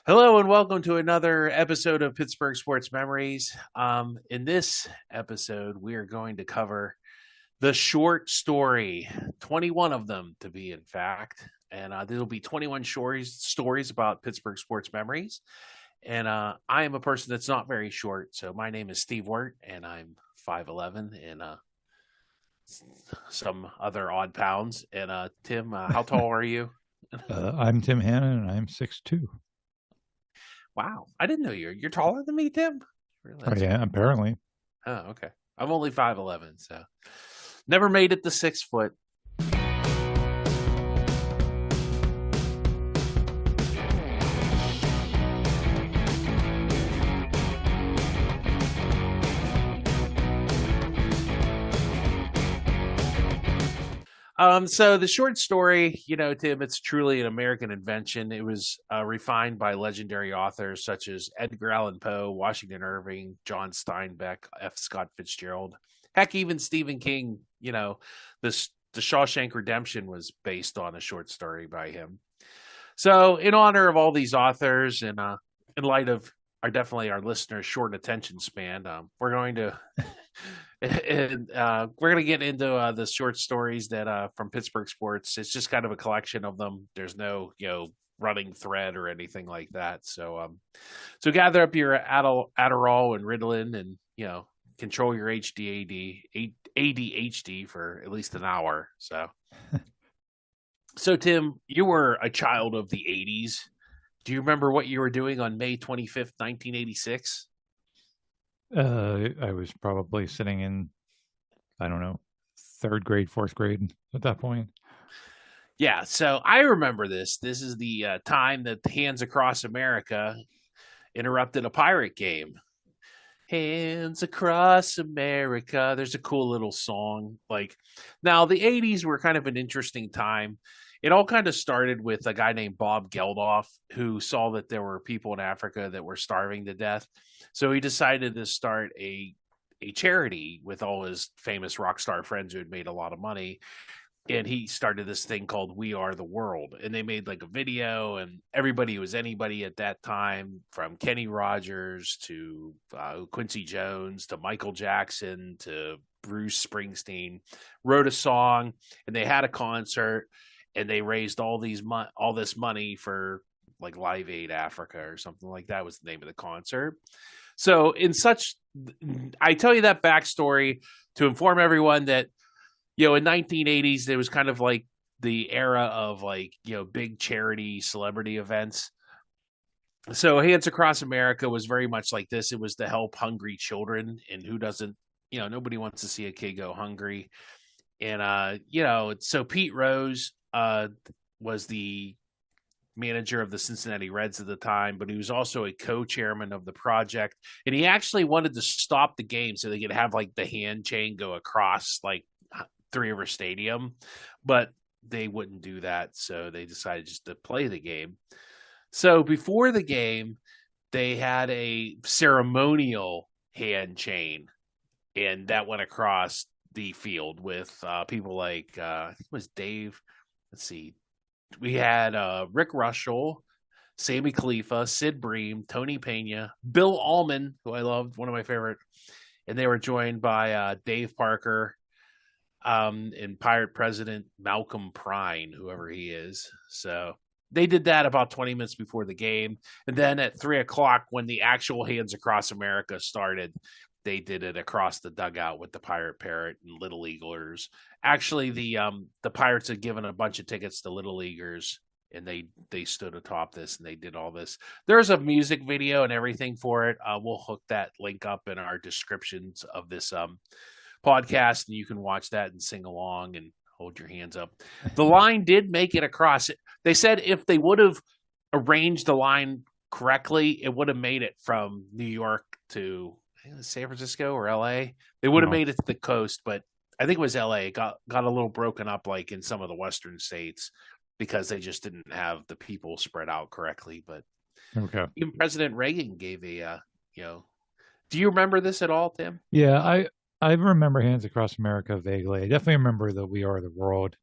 Hello and welcome to another episode of Pittsburgh Sports Memories. In this episode, we are going to cover the short story, 21 of them to be in fact. And there will be 21 stories about Pittsburgh sports memories. And I am a person that's not very short. So my name is Steve Wirt, and I'm 5'11", and some other odd pounds. And Tim, how tall are you? I'm Tim Hannon, and I'm 6'2". Wow, I didn't know you're taller than me, Tim. Really, Oh, that's yeah, apparently. Oh, okay. I'm only 5'11", so never made it to 6 foot. So the short story, Tim, it's truly an American invention. It was refined by legendary authors such as Edgar Allan Poe, Washington Irving, John Steinbeck, F. Scott Fitzgerald. Heck, even Stephen King. The Shawshank Redemption was based on a short story by him. So, in honor of all these authors, and in light of our listeners' short attention span, we're going to and we're going to get into the short stories that from Pittsburgh sports. It's just kind of a collection of them. There's no running thread or anything like that. So gather up your Adderall and Ritalin, and control your ADHD for at least an hour. So Tim, you were a child of the '80s. Do you remember what you were doing on May 25th, 1986? I was probably sitting in, I don't know, third grade, fourth grade at that point. Yeah, so I remember this. This is the time that Hands Across America interrupted a pirate game. Hands Across America. There's a cool little song. Now the '80s were kind of an interesting time. It all kind of started with a guy named Bob Geldof, who saw that there were people in Africa that were starving to death. So he decided to start a charity with all his famous rock star friends who had made a lot of money. And he started this thing called We Are the World. And they made like a video, and everybody was anybody at that time, from Kenny Rogers to Quincy Jones to Michael Jackson to Bruce Springsteen, wrote a song, and they had a concert, and they raised all this money for like Live Aid Africa or something like that was the name of the concert. So I tell you that backstory to inform everyone that in 1980s there was kind of like the era of big charity celebrity events. So Hands Across America was very much like this. It was to help hungry children, and who doesn't, nobody wants to see a kid go hungry. And so Pete Rose was the manager of the Cincinnati Reds at the time, but he was also a co-chairman of the project, and he actually wanted to stop the game so they could have like the hand chain go across like Three River Stadium, but they wouldn't do that, so they decided just to play the game. So before the game, they had a ceremonial hand chain, and that went across the field with people like I think it was Dave. Let's see, we had Rick Russell, Sammy Khalifa, Sid Bream, Tony Pena, Bill Allman, who I loved, one of my favorite, and they were joined by Dave Parker, and Pirate President Malcolm Prine, whoever he is. So they did that about 20 minutes before the game. And then at 3:00, when the actual Hands Across America started, they did it across the dugout with the Pirate Parrot and Little Leaguers. Actually, the Pirates had given a bunch of tickets to Little Leaguers, and they stood atop this and they did all this. There's a music video and everything for it. We'll hook that link up in our descriptions of this podcast, and you can watch that and sing along and hold your hands up. The line did make it across. They said if they would have arranged the line correctly, it would have made it from New York to San Francisco or LA. They would have made it to the coast, but I think it was LA. It got a little broken up like in some of the western states because they just didn't have the people spread out correctly. But Okay. even President Reagan gave a do you remember this at all, Tim? Yeah, I remember Hands Across America vaguely. I definitely remember the We Are the World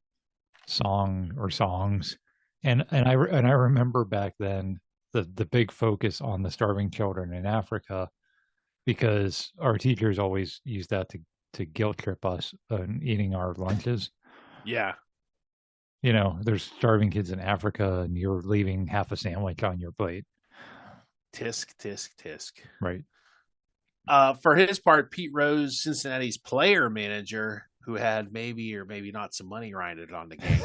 song or songs. And I remember back then the big focus on the starving children in Africa, because our teachers always use that to guilt trip us on eating our lunches. Yeah. There's starving kids in Africa, and you're leaving half a sandwich on your plate. Tisk, tisk, tisk. Right. For his part, Pete Rose, Cincinnati's player manager, who had maybe or maybe not some money grinded on the game,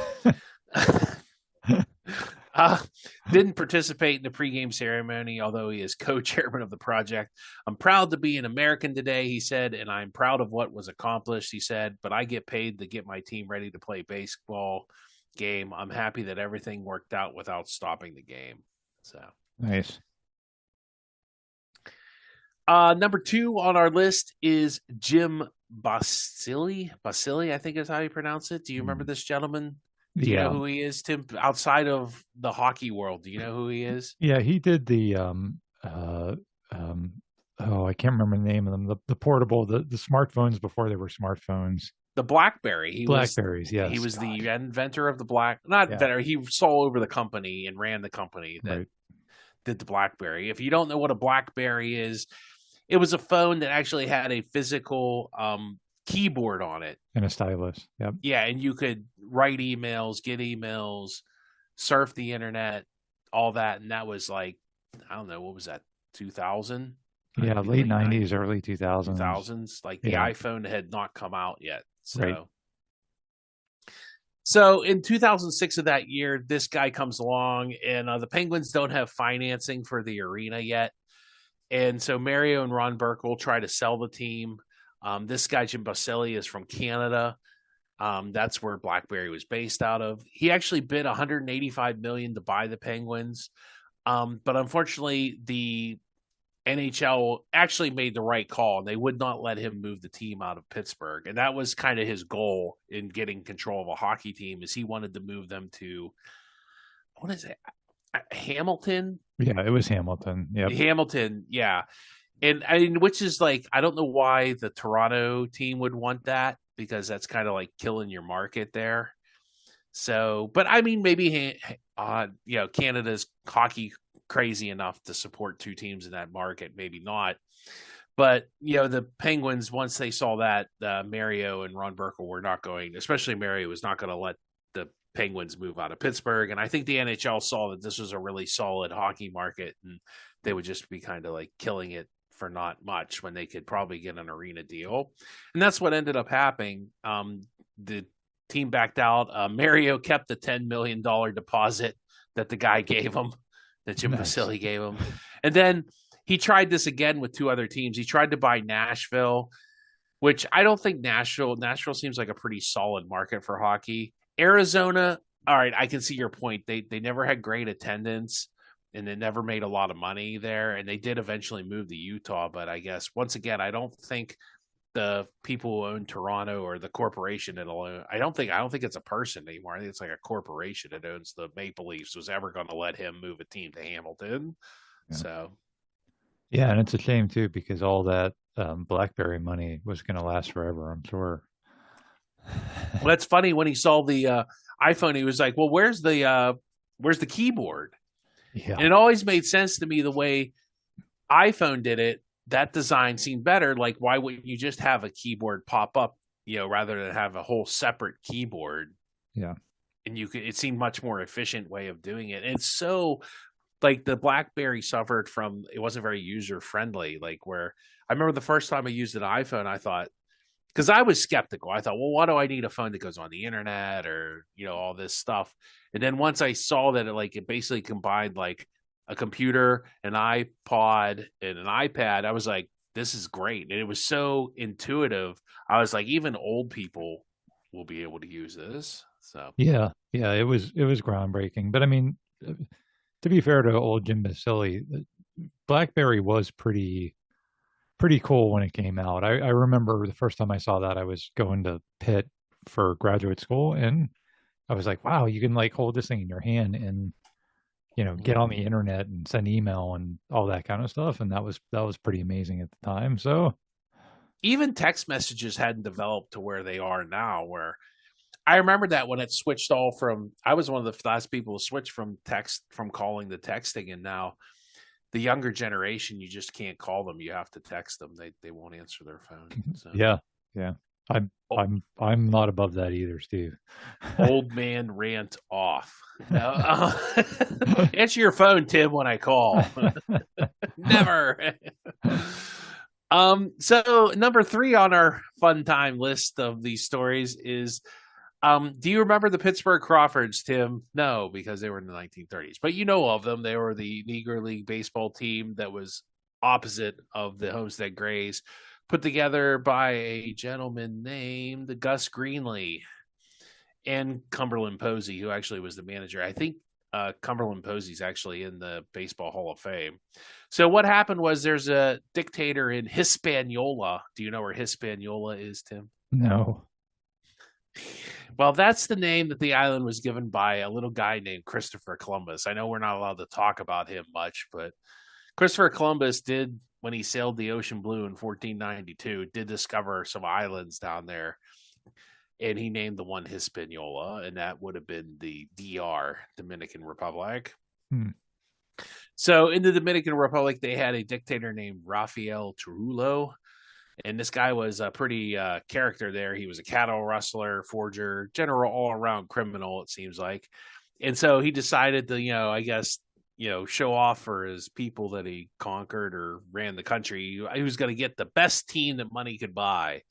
didn't participate in the pregame ceremony, although he is co-chairman of the project. I'm proud to be an American today, he said, and I'm proud of what was accomplished, he said, but I get paid to get my team ready to play baseball game. I'm happy that everything worked out without stopping the game. So nice. Number 2 on our list is Jim Basile. Basile, I think is how you pronounce it. Do you remember this gentleman? Do you know who he is, Tim? Outside of the hockey world, do you know who he is? Yeah, he did the I can't remember the name of them. The portable, the smartphones before they were smartphones. The BlackBerry. Blackberries, yes. He was the inventor of the inventor. He stole over the company and ran the company that did the BlackBerry. If you don't know what a BlackBerry is, it was a phone that actually had a physical keyboard on it. And a stylus. Yep. Yeah, and you could write emails, get emails, surf the internet, all that. And that was like, I don't know, what was that, 2000? Yeah, late 90s, early 2000s. 2000s. Like the iPhone had not come out yet. So. Right. So in 2006 of that year, this guy comes along, and the Penguins don't have financing for the arena yet. And so Mario and Ron Burkle try to sell the team. This guy, Jim Basile, is from Canada. That's where BlackBerry was based out of. He actually bid $185 million to buy the Penguins. But unfortunately, the NHL actually made the right call, and they would not let him move the team out of Pittsburgh. And that was kind of his goal in getting control of a hockey team, is he wanted to move them to, what is it, Hamilton? Yeah, it was Hamilton. Yeah, Hamilton. Yeah. And I mean, which is like, I don't know why the Toronto team would want that, because that's kind of like killing your market there. So, but I mean, maybe, Canada's hockey crazy enough to support 2 teams in that market, maybe not. But, the Penguins, once they saw that, Mario and Ron Burkle were not going, especially Mario, was not going to let the Penguins move out of Pittsburgh. And I think the NHL saw that this was a really solid hockey market, and they would just be kind of like killing it for not much when they could probably get an arena deal. And that's what ended up happening. The team backed out. Mario kept the $10 million deposit that the guy gave him, that Jim Basile gave him. And then he tried this again with 2 other teams. He tried to buy Nashville, which I don't think Nashville seems like a pretty solid market for hockey. Arizona, all right, I can see your point. They never had great attendance, and they never made a lot of money there. And they did eventually move to Utah. But I guess, once again, I don't think the people who own Toronto, or the corporation that own, I don't think it's a person anymore. I think it's like a corporation that owns the Maple Leafs, was ever going to let him move a team to Hamilton. Yeah. So, yeah, and it's a shame too, because all that BlackBerry money was going to last forever, I'm sure. Well, that's funny. When he saw the iPhone, he was like, "Well, where's the keyboard?" Yeah, and it always made sense to me the way iPhone did it. That design seemed better. Like, why wouldn't you just have a keyboard pop up, rather than have a whole separate keyboard? Yeah. And it seemed much more efficient way of doing it. And it's so, like, the BlackBerry suffered from, it wasn't very user friendly. Like, where I remember the first time I used an iPhone, I thought, because I was skeptical. I thought, well, why do I need a phone that goes on the internet, or, all this stuff? And then once I saw that it basically combined like a computer, an iPod, and an iPad, I was like, this is great. And it was so intuitive. I was like, even old people will be able to use this. So yeah, it was groundbreaking. But I mean, to be fair to old Jim Basile, BlackBerry was pretty cool when it came out. I remember the first time I saw that, I was going to Pitt for graduate school, and I was like, wow, you can like hold this thing in your hand and get on the internet and send email and all that kind of stuff. And that was pretty amazing at the time. So even text messages hadn't developed to where they are now, where I remember that when it switched all from. I was one of the last people to switch from calling to texting, and now the younger generation, you just can't call them. You have to text them. They won't answer their phone. So Yeah, yeah. I'm o- I'm not above that either, Steve. old man rant off. No, answer your phone, Tim, when I call. Never. So number 3 on our fun time list of these stories is do you remember the Pittsburgh Crawfords, Tim? No, because they were in the 1930s. But you know of them. They were the Negro League baseball team that was opposite of the Homestead Grays, put together by a gentleman named Gus Greenlee and Cumberland Posey, who actually was the manager. I think Cumberland Posey's actually in the Baseball Hall of Fame. So what happened was there's a dictator in Hispaniola. Do you know where Hispaniola is, Tim? No. Well, that's the name that the island was given by a little guy named Christopher Columbus. I know we're not allowed to talk about him much, but Christopher Columbus did, when he sailed the ocean blue in 1492, did discover some islands down there. And he named the one Hispaniola, and that would have been the DR, Dominican Republic. Hmm. So in the Dominican Republic, they had a dictator named Rafael Trujillo. And this guy was a pretty character there. He was a cattle rustler, forger, general all-around criminal, it seems like. And so he decided to, I guess, show off for his people that he conquered or ran the country. He was going to get the best team that money could buy.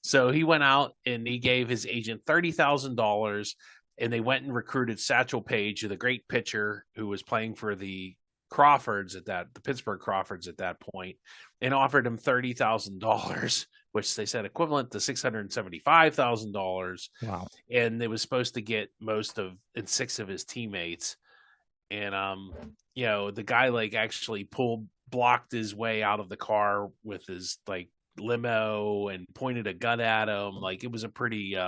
So he went out and he gave his agent $30,000, and they went and recruited Satchel Paige, the great pitcher who was playing for the Pittsburgh Crawfords at that point, and offered him $30,000, which they said equivalent to $675,000. Wow. And it was supposed to get and 6 of his teammates. And the guy actually blocked his way out of the car with his limo and pointed a gun at him. It was a pretty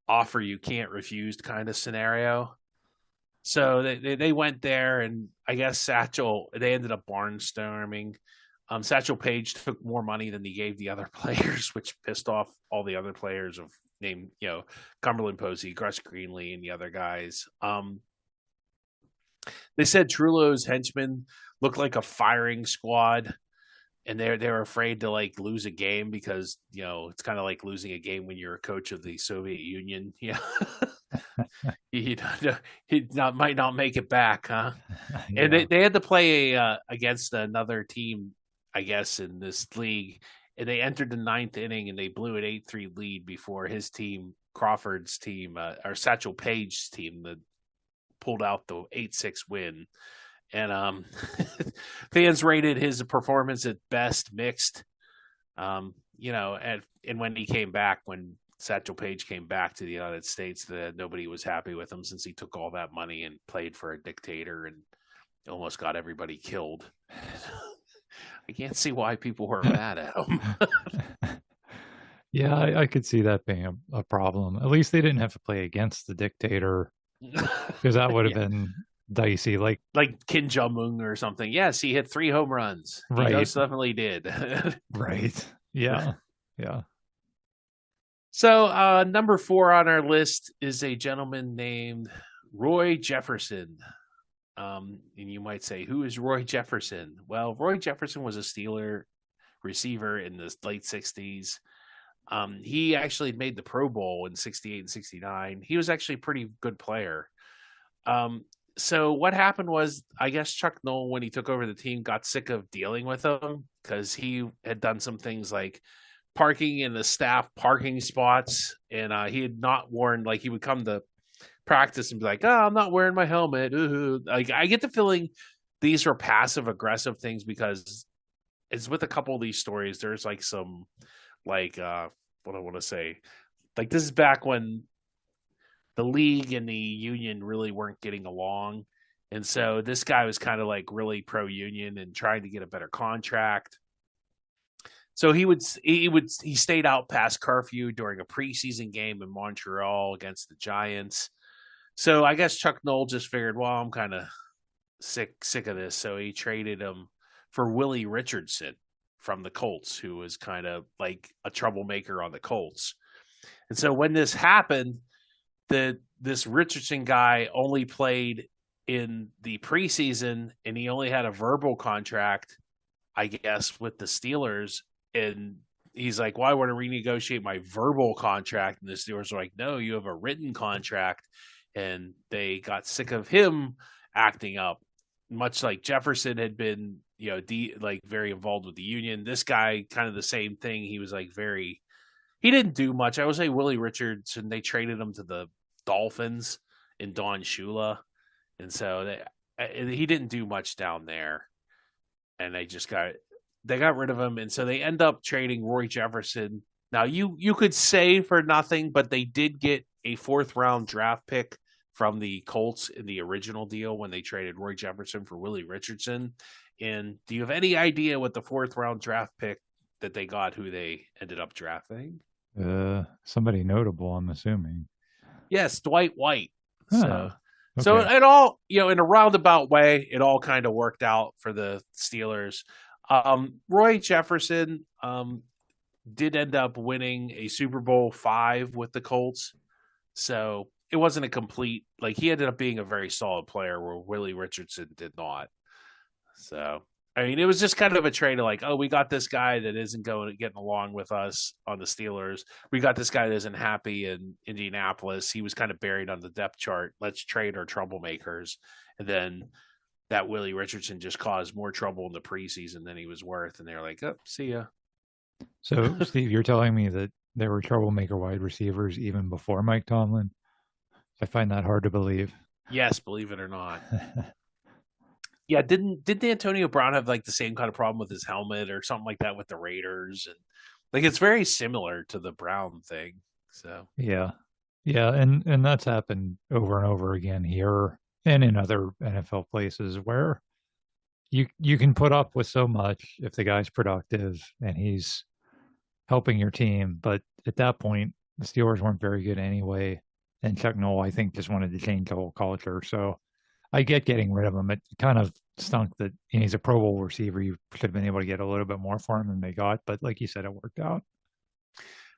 offer you can't refuse kind of scenario. So they went there, and I guess they ended up barnstorming. Satchel Paige took more money than he gave the other players, which pissed off all the other players of named, Cumberland Posey, Gus Greenlee, and the other guys. They said Trujillo's henchmen looked like a firing squad, and they're afraid to lose a game because it's kind of like losing a game when you're a coach of the Soviet Union. Yeah. he might not make it back, huh? Yeah. And they had to play against another team, I guess, in this league, and they entered the 9th inning and they blew an 8-3 lead before his team, Crawford's team, or Satchel Paige's team, that pulled out the 8-6 win. And fans rated his performance at best mixed. And when he came back, when Satchel Paige came back to the United States, that nobody was happy with him since he took all that money and played for a dictator and almost got everybody killed. I can't see why people were mad at him. Yeah, I could see that being a problem. At least they didn't have to play against the dictator, because that would have been dicey. Like Kim Jong-un or something. Yes, he hit 3 home runs. Right. He most definitely did. Right. Yeah. Yeah. So number 4 on our list is a gentleman named Roy Jefferson. And you might say, who is Roy Jefferson? Well, Roy Jefferson was a Steeler receiver in the late 60s. He actually made the Pro Bowl in 68 and 69. He was actually a pretty good player. So what happened was, I guess Chuck Noll, when he took over the team, got sick of dealing with him because he had done some things like parking in the staff parking spots, and he had not worn, he would come to practice and be like, "Oh, I'm not wearing my helmet." Ooh. I get the feeling these were passive aggressive things, because it's with a couple of these stories. There's some what I want to say, this is back when the league and the union really weren't getting along, and so this guy was kind of really pro-union and trying to get a better contract. So he stayed out past curfew during a preseason game in Montreal against the Giants. So I guess Chuck Noll just figured, well, I'm kind of sick of this. So he traded him for Willie Richardson from the Colts, who was kind of like a troublemaker on the Colts. And so when this happened, this Richardson guy only played in the preseason, and he only had a verbal contract, I guess, with the Steelers. And he's like, "Why would I renegotiate my verbal contract?" And the Steelers are like, "No, you have a written contract." And they got sick of him acting up, much like Jefferson had been, like very involved with the union. This guy, kind of the same thing. He was like very. He didn't do much. I would say Willie Richardson. They traded him to the Dolphins in Don Shula, and so he didn't do much down there. And they got rid of him, and so they end up trading Roy Jefferson. Now you could say for nothing, but they did get a 4th-round draft pick from the Colts in the original deal when they traded Roy Jefferson for Willie Richardson. And do you have any idea what the 4th-round draft pick that they got, who they ended up drafting? Somebody notable, I'm assuming. Yes, Dwight White. So, Huh. so Okay. it all, in a roundabout way, it all kind of worked out for the Steelers. Roy Jefferson did end up winning a Super Bowl 5 with the Colts. So it wasn't a complete, like, he ended up being a very solid player where Willie Richardson did not. So, I mean, it was just kind of a trade of like, oh, we got this guy that isn't getting along with us on the Steelers. We got this guy that isn't happy in Indianapolis. He was kind of buried on the depth chart. Let's trade our troublemakers. And then that Willie Richardson just caused more trouble in the preseason than he was worth. And they're like, oh, see ya. So, Steve, you're telling me that there were troublemaker wide receivers even before Mike Tomlin? I find that hard to believe. Yes, believe it or not. Yeah, didn't Antonio Brown have like the same kind of problem with his helmet or something like that with the Raiders? And like it's very similar to the Brown thing. So Yeah. Yeah, and that's happened over and over again here and in other NFL places where you can put up with so much if the guy's productive and he's helping your team, but at that point the Steelers weren't very good anyway, and Chuck Noll I think just wanted to change the whole culture. So I get getting rid of him. It kind of stunk that he's a Pro Bowl receiver. You should have been able to get a little bit more for him than they got, but like you said, it worked out.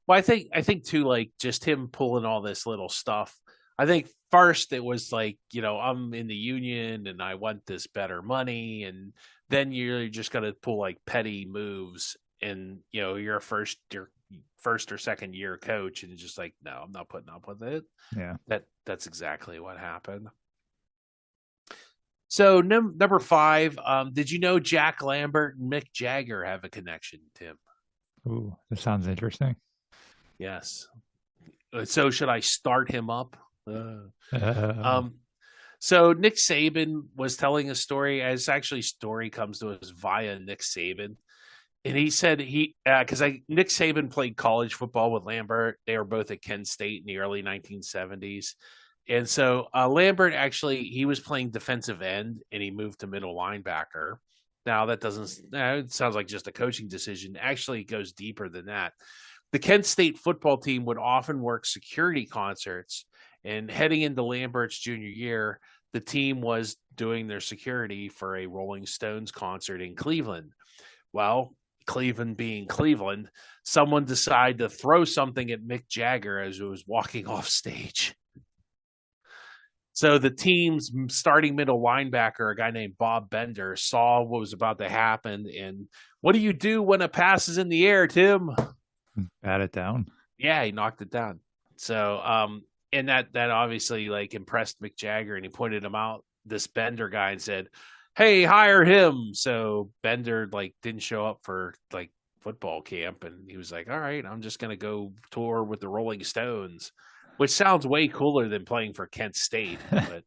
well, I think too, like just him pulling all this little stuff. I think first it was like, I'm in the union and I want this better money, and then you're just gonna pull like petty moves, and you're your first or second year coach, and it's just like, no, I'm not putting up with it. Yeah. That's exactly what happened. So number 5, did you know Jack Lambert and Mick Jagger have a connection, Tim? Ooh, this sounds interesting. Yes. So should I start him up? Uh, Uh, um, so Nick Saban was telling a story. As actually story comes to us via Nick Saban, and he said because Nick Saban played college football with Lambert. They were both at Kent State in the early 1970s. And so Lambert actually he was playing defensive end and he moved to middle linebacker. Now that doesn't it sounds like just a coaching decision. Actually, it goes deeper than that. The Kent State football team would often work security concerts, and heading into Lambert's junior year, the team was doing their security for a Rolling Stones concert in Cleveland. Well, Cleveland being Cleveland, someone decided to throw something at Mick Jagger as he was walking off stage. So the team's starting middle linebacker, a guy named Bob Bender, saw what was about to happen. And what do you do when a pass is in the air, Tim? Pat it down. Yeah, he knocked it down. So, and that obviously like impressed Mick Jagger, and he pointed him out, this Bender guy, and said, "Hey, hire him." So Bender like didn't show up for like football camp, and he was like, "All right, I'm just gonna go tour with the Rolling Stones," which sounds way cooler than playing for Kent State. But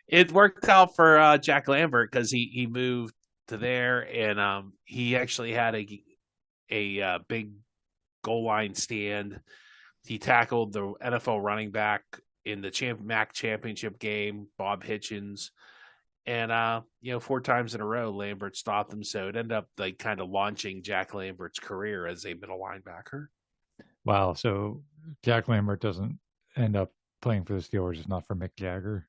it worked out for Jack Lambert because he moved to there, and he actually had a big goal line stand. He tackled the NFL running back in the MAC championship game, Bob Hitchens. And 4 times in a row, Lambert stopped him. So it ended up like kind of launching Jack Lambert's career as a middle linebacker. Wow. So Jack Lambert doesn't end up playing for the Steelers. It's not for Mick Jagger.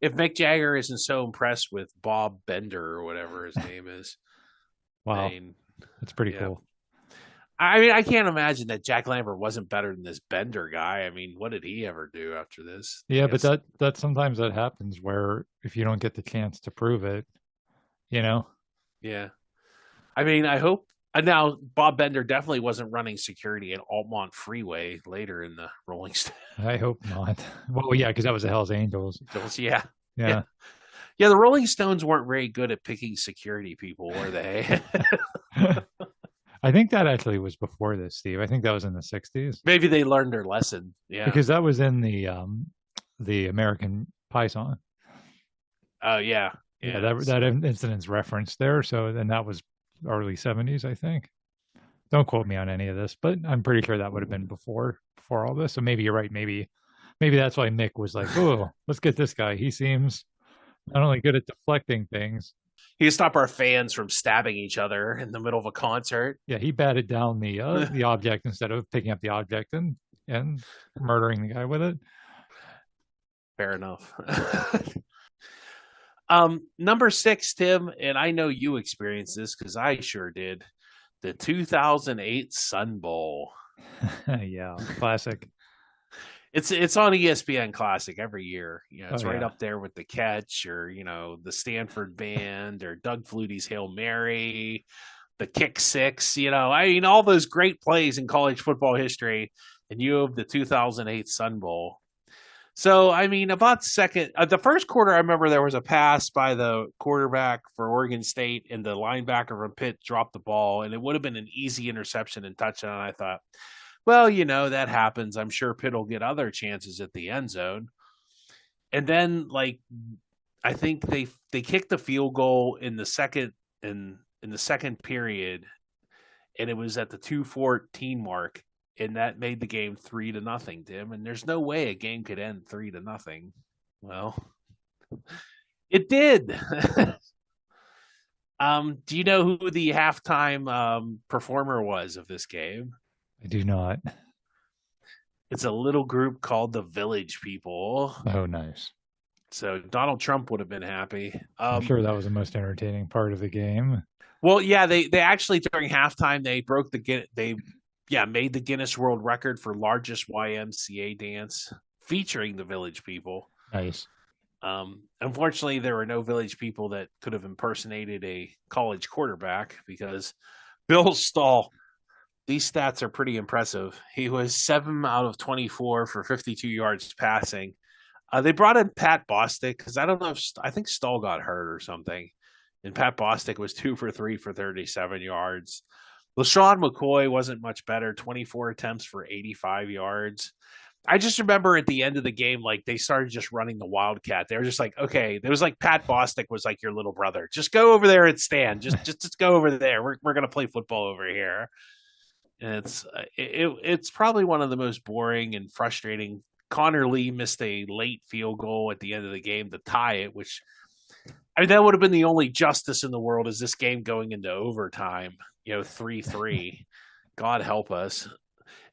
If Mick Jagger isn't so impressed with Bob Bender or whatever his name is, Wow. I mean, That's pretty yeah. cool. I mean, I can't imagine that Jack Lambert wasn't better than this Bender guy. I mean, what did he ever do after this? I Yeah, but guess. that sometimes that happens where if you don't get the chance to prove it, you know. Yeah. I mean, I hope. Now, Bob Bender definitely wasn't running security at Altamont Freeway later in the Rolling I hope not. Well, yeah, because that was the Hell's Angels. Stones. Yeah. Yeah. Yeah. Yeah. The Rolling Stones weren't very good at picking security people, were they? I think that actually was before this, Steve. I think that was in the 60s Maybe they learned their lesson. Yeah. because that was in the American Pie song. Oh, yeah. Yeah, Yeah. that incident's referenced there. So then that was early 70s, I think. Don't quote me on any of this, but I'm pretty sure that would have been before all this. So maybe you're right. Maybe that's why Mick was like, "Oh, let's get this guy. He seems not only good at deflecting things." He could stop our fans from stabbing each other in the middle of a concert. Yeah, he batted down the object instead of picking up the object and murdering the guy with it. Fair enough. Number 6, Tim, and I know you experienced this because I sure did. The 2008 Sun Bowl. Yeah, classic. It's on ESPN Classic every year. You know, it's Oh right yeah, up there with the Catch, or the Stanford Band, or Doug Flutie's Hail Mary, the Kick Six. I mean, all those great plays in college football history, and you have the 2008 Sun Bowl. So, I mean, about the first quarter, I remember there was a pass by the quarterback for Oregon State, and the linebacker from Pitt dropped the ball, and it would have been an easy interception and touchdown. I thought, well, that happens. I'm sure Pitt will get other chances at the end zone. And then, like, I think they kicked the field goal in the second period, and it was at the 2:14 mark. And that made the game 3-0, Tim. And there's no way a game could end 3-0. Well, it did. Do you know who the halftime performer was of this game? I do not. It's a little group called the Village People. Oh, nice. So Donald Trump would have been happy. I'm sure that was the most entertaining part of the game. Well, yeah, they actually during halftime they made the Guinness World Record for largest YMCA dance featuring the Village People. Nice. Unfortunately, there were no Village People that could have impersonated a college quarterback because Bill Stahl, these stats are pretty impressive. He was 7 out of 24 for 52 yards passing. They brought in Pat Bostic because I think Stahl got hurt or something. And Pat Bostic was 2 for 3 for 37 yards. LaShawn McCoy wasn't much better, 24 attempts for 85 yards. I just remember at the end of the game, like they started just running the Wildcat. They were just like, okay, it was like Pat Bostic was like your little brother. Just go over there and stand. Just go over there. We're gonna play football over here. And it's probably one of the most boring and frustrating. Connor Lee missed a late field goal at the end of the game to tie it, which I mean that would have been the only justice in the world. Is this game going into overtime? 3-3. God help us.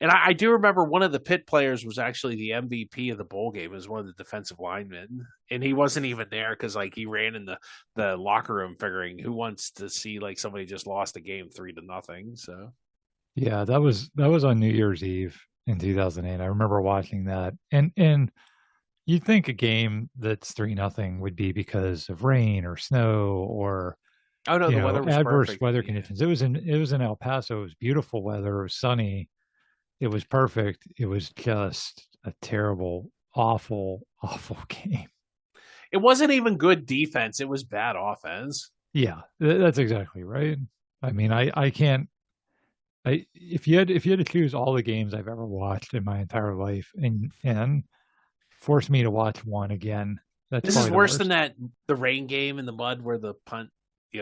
And I do remember one of the Pitt players was actually the MVP of the bowl game. It was one of the defensive linemen, and he wasn't even there because like he ran in the locker room figuring who wants to see like somebody just lost a game 3-0. So Yeah, that was on New Year's Eve in 2008. I remember watching that, and you'd think a game that's 3-0 would be because of rain or snow or oh no, the weather was adverse perfect. weather conditions. It was in El Paso. It was beautiful weather. It was sunny. It was perfect. It was just a terrible, awful, awful game. It wasn't even good defense. It was bad offense. Yeah, that's exactly right. I mean, I can't. If you had to choose all the games I've ever watched in my entire life and force me to watch one again, that's This is probably the worse worst. than the rain game in the mud where the punt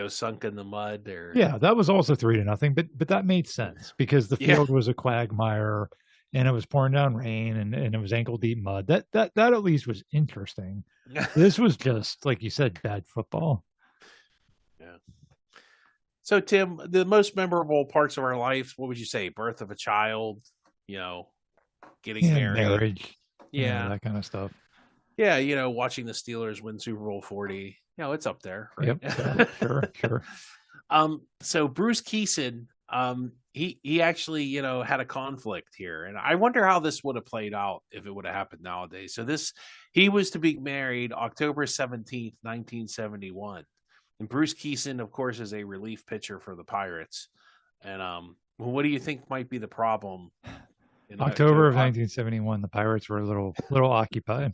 sunk in the mud. Or Yeah, that was also 3-0, but that made sense because the Yeah. field was a quagmire and it was pouring down rain and it was ankle deep mud. That at least was interesting. This was just like you said, bad football. Yeah. So Tim, the most memorable parts of our lives, what would you say? Birth of a child, getting Yeah, married. marriage, Yeah. that kind of stuff. Yeah, watching the Steelers win Super Bowl 40. It's up there, right? Yep, sure. So Bruce Keeson, he actually, had a conflict here, and I wonder how this would have played out if it would have happened nowadays. So he was to be married October 17th, 1971, and Bruce Keeson, of course, is a relief pitcher for the Pirates. And what do you think might be the problem? October of 1971, the Pirates were a little occupied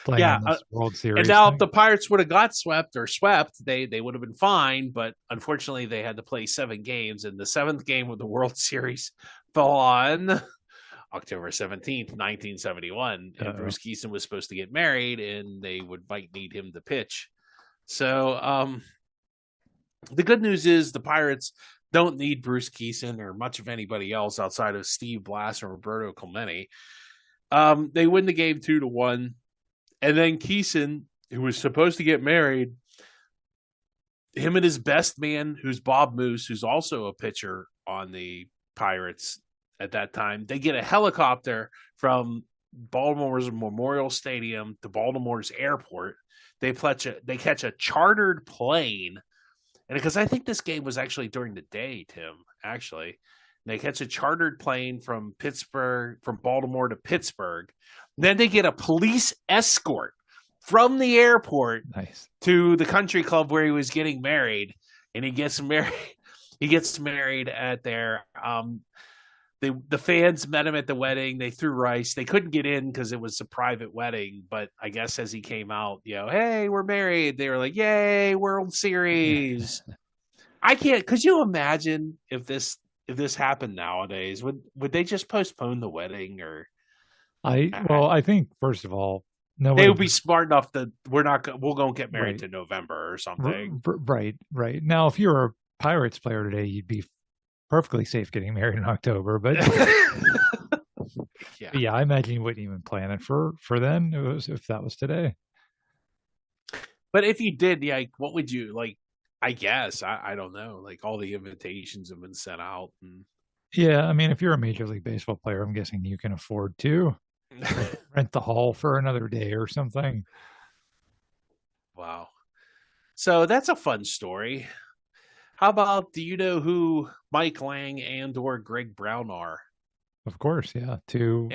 playing Yeah, in this World Series. and now thing. if the Pirates would have got swept, they would have been fine. But unfortunately, they had to play 7 games, and the 7th game of the World Series fell on October 17th, 1971. And Bruce Keeson was supposed to get married, and they might need him to pitch. So the good news is the Pirates don't need Bruce Keeson or much of anybody else outside of Steve Blass and Roberto Clemente. They win the game 2-1. And then Keeson, who was supposed to get married, him and his best man, who's Bob Moose, who's also a pitcher on the Pirates at that time, they get a helicopter from Baltimore's Memorial Stadium to Baltimore's airport. They catch a chartered plane. And because I think this game was actually during the day, Tim, actually. They catch a chartered plane from Baltimore to Pittsburgh. Then they get a police escort from the airport to the country club where he was getting married. And he gets married. He gets married at their the fans met him at the wedding. They threw rice. They couldn't get in because it was a private wedding. But I guess as he came out, hey, we're married. They were like, yay, World Series. I can't. Could you imagine if this happened nowadays? Would they just postpone the wedding? Or I think first of all, they would be smart enough that we'll go and get married to November or something. Right. Now, if you're a Pirates player today, you'd be perfectly safe getting married in October, but yeah, I imagine you wouldn't even plan it for then if that was today. But if you did, what would you like? I guess I don't know. Like all the invitations have been sent out. And... Yeah, I mean, if you're a Major League Baseball player, I'm guessing you can afford to rent the hall for another day or something. Wow. So that's a fun story. How about, do you know who Mike Lang and or Greg Brown are? Of course, yeah. Two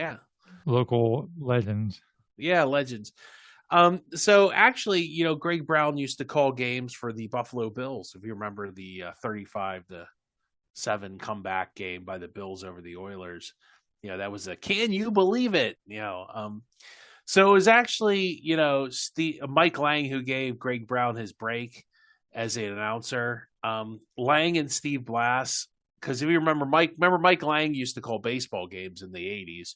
local legends. Yeah, legends. So actually, Greg Brown used to call games for the Buffalo Bills. If you remember the 35-7 comeback game by the Bills over the Oilers, that was can you believe it? So it was actually, Mike Lang who gave Greg Brown his break as an announcer. Lang and Steve Blass, because if you remember Mike Lang used to call baseball games in the 80s.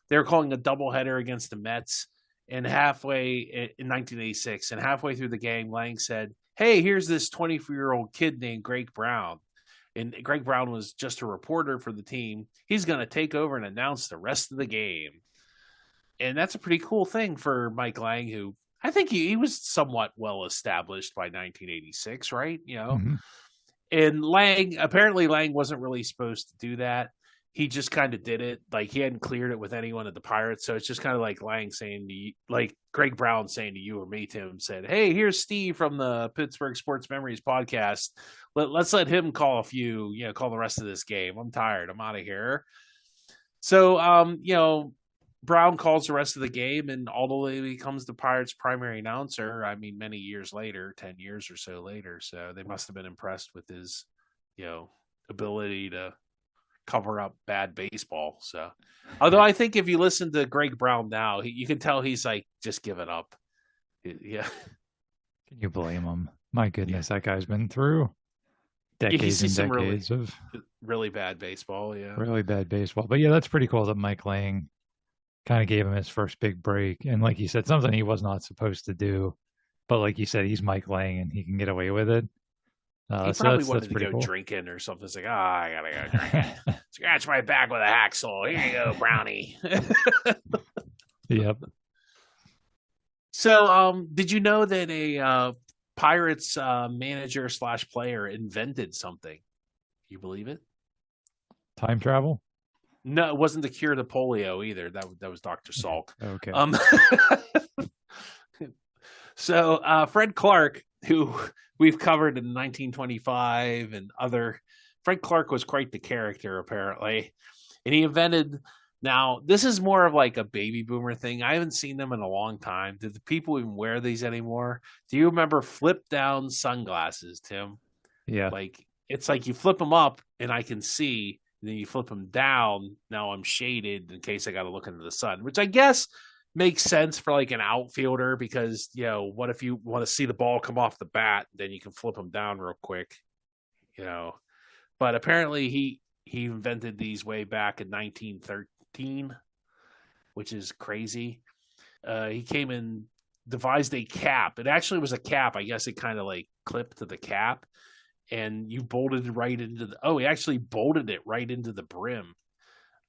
They were calling a doubleheader against the Mets. And halfway in 1986, and halfway through the game, Lang said, hey, here's this 24-year-old kid named Greg Brown. And Greg Brown was just a reporter for the team. He's going to take over and announce the rest of the game. And that's a pretty cool thing for Mike Lang, who I think he was somewhat well established by 1986, right? Mm-hmm. And apparently Lang wasn't really supposed to do that. He just kind of did it. Like he hadn't cleared it with anyone at the Pirates. So it's just kind of like Lang saying to you, like Greg Brown saying to you or me, Tim, said, hey, here's Steve from the Pittsburgh Sports Memories podcast. Let's let him call call the rest of this game. I'm tired. I'm out of here. So, Brown calls the rest of the game and ultimately becomes the Pirates' primary announcer. I mean, many years later, 10 years or so later. So they must have been impressed with his, ability to cover up bad baseball. So, although I think if you listen to Greg Brown now, you can tell he's like just given up. Yeah. Can you blame him? My goodness, that guy's been through decades and decades of really bad baseball. Yeah. Really bad baseball. But yeah, that's pretty cool that Mike Lang kind of gave him his first big break. And like you said, something he was not supposed to do. But like you said, he's Mike Lang and he can get away with it. He probably wanted to go drinking or something. It's like, I gotta go drinking. Scratch my back with a hacksaw. Here you go, Brownie. Yep. So, did you know that a Pirates manager / player invented something? You believe it? Time travel? No, it wasn't the cure to polio either. That was Dr. Salk. Okay. So Fred Clark, who we've covered in 1925 and other Fred Clark was quite the character, apparently. And he invented. Now, this is more of like a baby boomer thing. I haven't seen them in a long time. Do the people even wear these anymore? Do you remember flip down sunglasses, Tim? Yeah. Like, it's like you flip them up and I can see, and then you flip them down. Now I'm shaded in case I got to look into the sun, which I guess makes sense for like an outfielder because, what if you want to see the ball come off the bat? Then you can flip them down real quick, you know. But apparently he invented these way back in 1913, which is crazy. He came and devised a cap. It actually was a cap. I guess it kind of like clipped to the cap, and you bolted it right into the. Oh, he actually bolted it right into the brim.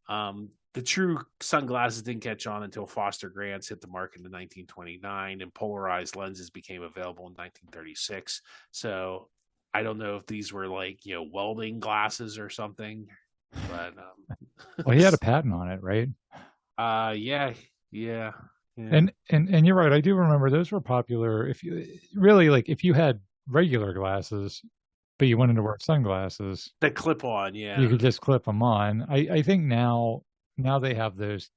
The true sunglasses didn't catch on until Foster Grants hit the market in 1929, and polarized lenses became available in 1936. So I don't know if these were like welding glasses or something, but well, he had a patent on it, right? Yeah. And you're right. I do remember those were popular. If you really if you had regular glasses, but you wanted to wear sunglasses, the clip on, yeah, you could just clip them on. I think now they have those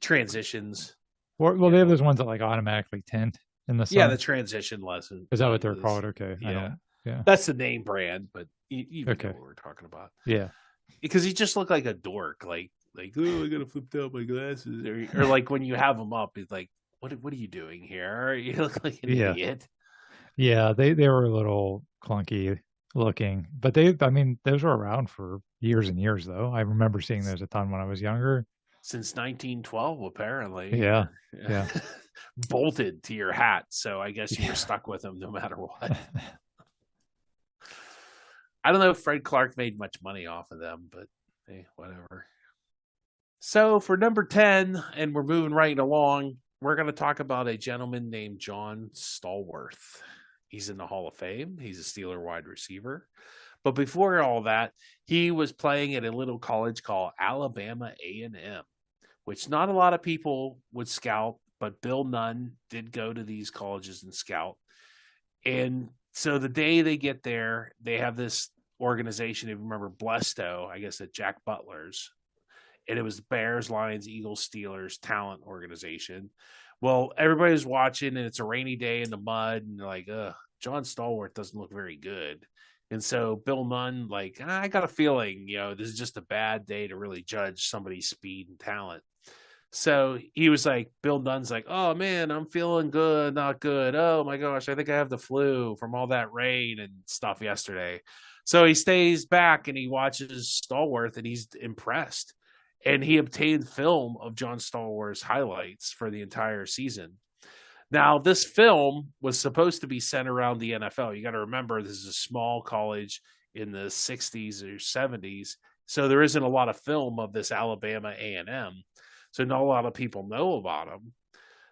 transitions. Well, they have those ones that like automatically tint in the sun. Yeah, the transition lesson. Is that what they're called? Okay. Yeah. That's the name brand, but you know what we're talking about. Yeah. Because you just look like a dork, like oh, I gotta flip down my glasses, or like when you have them up, it's like, what are you doing here? You look like an idiot. Yeah, they were a little clunky looking, but those were around for years and years though. I remember seeing those a ton when I was younger. Since 1912, apparently. Yeah. Bolted to your hat, so I guess you were stuck with them no matter what. I don't know if Fred Clark made much money off of them, but hey, whatever. So for number 10, and we're moving right along, we're going to talk about a gentleman named John Stallworth. He's in the Hall of Fame. He's a Steeler wide receiver. But before all that, he was playing at a little college called Alabama A&M, which not a lot of people would scout, but Bill Nunn did go to these colleges and scout. And so the day they get there, they have this organization, if you remember Blesto, I guess at Jack Butler's. And it was the Bears, Lions, Eagles, Steelers talent organization. Well, everybody's watching, and it's a rainy day in the mud, and they're like, John Stallworth doesn't look very good. And so Bill Nunn, I got a feeling, this is just a bad day to really judge somebody's speed and talent. So he was like, Bill Nunn's like, oh man, I'm feeling good, not good. Oh my gosh, I think I have the flu from all that rain and stuff yesterday. So he stays back and he watches Stallworth, and he's impressed. And he obtained film of John Stallworth's highlights for the entire season. Now, this film was supposed to be sent around the NFL. You got to remember, this is a small college in the 60s or 70s. So there isn't a lot of film of this Alabama A&M. So not a lot of people know about him.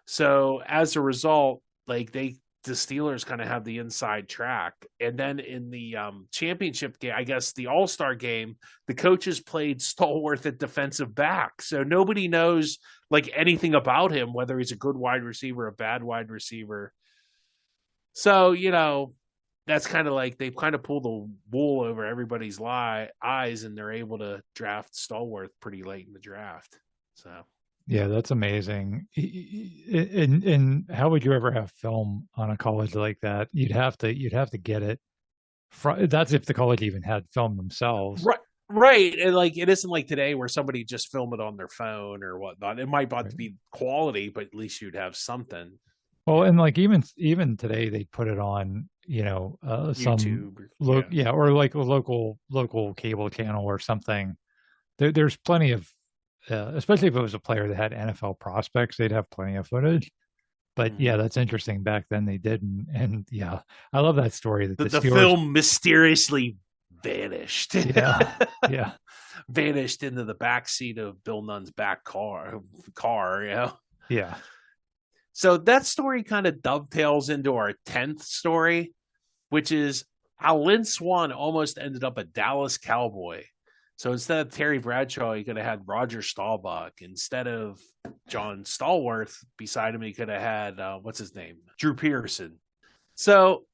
So as a result, the Steelers kind of have the inside track. And then in the championship game, I guess the All-Star game, the coaches played Stallworth at defensive back. So nobody knows anything about him, whether he's a good wide receiver, a bad wide receiver. So, that's kind of they've kind of pulled the wool over everybody's eyes, and they're able to draft Stallworth pretty late in the draft. So. Yeah, that's amazing. And how would you ever have film on a college like that? You'd have to get it. That's if the college even had film themselves. Right. And it isn't like today where somebody just film it on their phone or whatnot. It might not be quality, but at least you'd have something. Well, and even today they put it on, some YouTube, or a local cable channel or something. There's plenty of. Especially if it was a player that had NFL prospects, they'd have plenty of footage. But yeah, that's interesting. Back then they didn't, and yeah, I love that story that the film mysteriously vanished. Yeah, vanished into the back seat of Bill Nunn's back car. Yeah. So that story kind of dovetails into our 10th story, which is how Lynn Swann almost ended up a Dallas Cowboy. So instead of Terry Bradshaw, he could have had Roger Staubach. Instead of John Stallworth beside him, he could have had, what's his name? Drew Pearson. So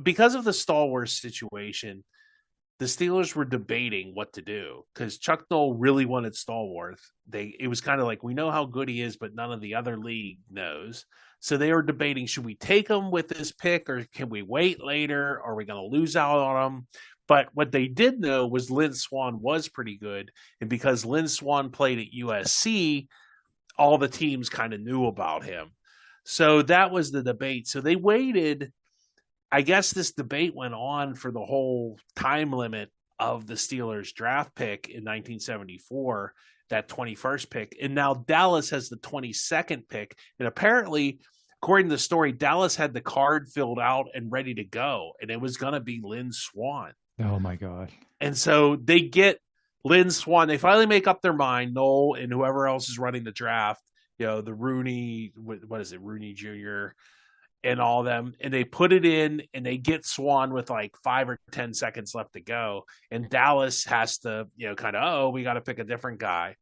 because of the Stallworth situation, the Steelers were debating what to do because Chuck Noll really wanted Stallworth. It was kind of like, we know how good he is, but none of the other league knows. So they were debating, should we take him with this pick or can we wait later? Are we going to lose out on him? But what they did know was Lynn Swann was pretty good. And because Lynn Swann played at USC, all the teams kind of knew about him. So that was the debate. So they waited. I guess this debate went on for the whole time limit of the Steelers draft pick in 1974, that 21st pick. And now Dallas has the 22nd pick. And apparently, according to the story, Dallas had the card filled out and ready to go. And it was going to be Lynn Swann. Oh, my God. And so they get Lynn Swann. They finally make up their mind, Noel and whoever else is running the draft, the Rooney, what is it, Rooney Jr., and all them, and they put it in and they get Swann with like 5 or 10 seconds left to go. And Dallas has to, kind of, we got to pick a different guy.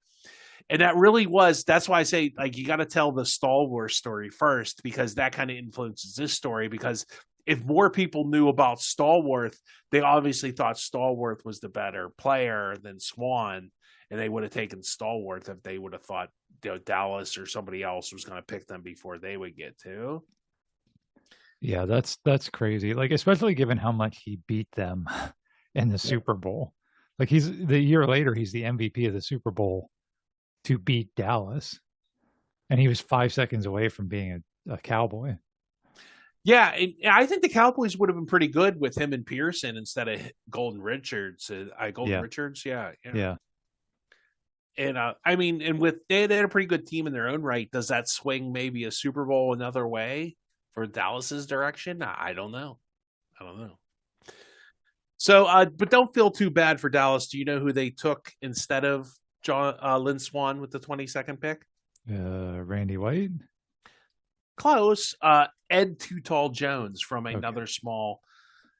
And that's why I say, like, you got to tell the Stallworth story first, because that kind of influences this story. Because if more people knew about Stallworth, they obviously thought Stallworth was the better player than Swann. And they would have taken Stallworth if they would have thought, Dallas or somebody else was going to pick them before they would get to. Yeah, that's crazy. Like, especially given how much he beat them in the Super Bowl. Like, he's the year later, he's the MVP of the Super Bowl to beat Dallas. And he was 5 seconds away from being a Cowboy. Yeah, and I think the Cowboys would have been pretty good with him and Pearson instead of Golden Richards. Richards, yeah. And and with they had a pretty good team in their own right. Does that swing maybe a Super Bowl another way for Dallas's direction? I don't know. So, but don't feel too bad for Dallas. Do you know who they took instead of Lynn Swann with the 22nd pick? Randy White. Close. Ed Too Tall Jones from another small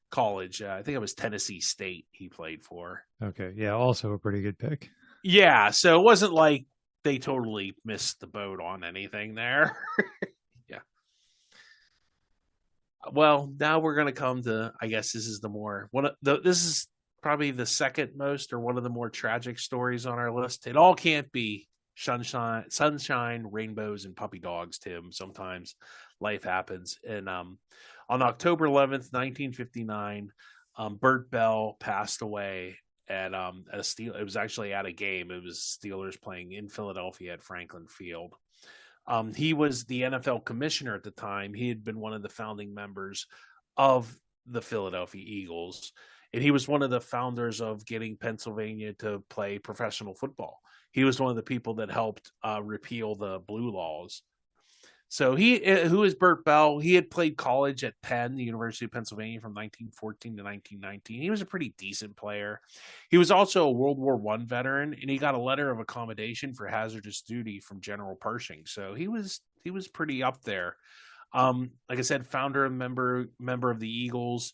college. I think it was Tennessee State he played for. Okay. Yeah. Also a pretty good pick. Yeah. So it wasn't like they totally missed the boat on anything there. Yeah. Well, now we're going to come to, I guess this is this is probably the second most or one of the more tragic stories on our list. It all can't be sunshine, rainbows, and puppy dogs, Tim. Sometimes life happens. And on October 11th, 1959, Bert Bell passed away at it was actually at a game. It was Steelers playing in Philadelphia at Franklin Field. He was the NFL commissioner at the time. He had been one of the founding members of the Philadelphia Eagles, and he was one of the founders of getting Pennsylvania to play professional football. He was one of the people that helped repeal the blue laws. So who is Bert Bell? He had played college at Penn, the University of Pennsylvania, from 1914 to 1919. He was a pretty decent player. He was also a World War I veteran, and he got a letter of accommodation for hazardous duty from General Pershing. So he was pretty up there. Like I said, founder and member of the Eagles.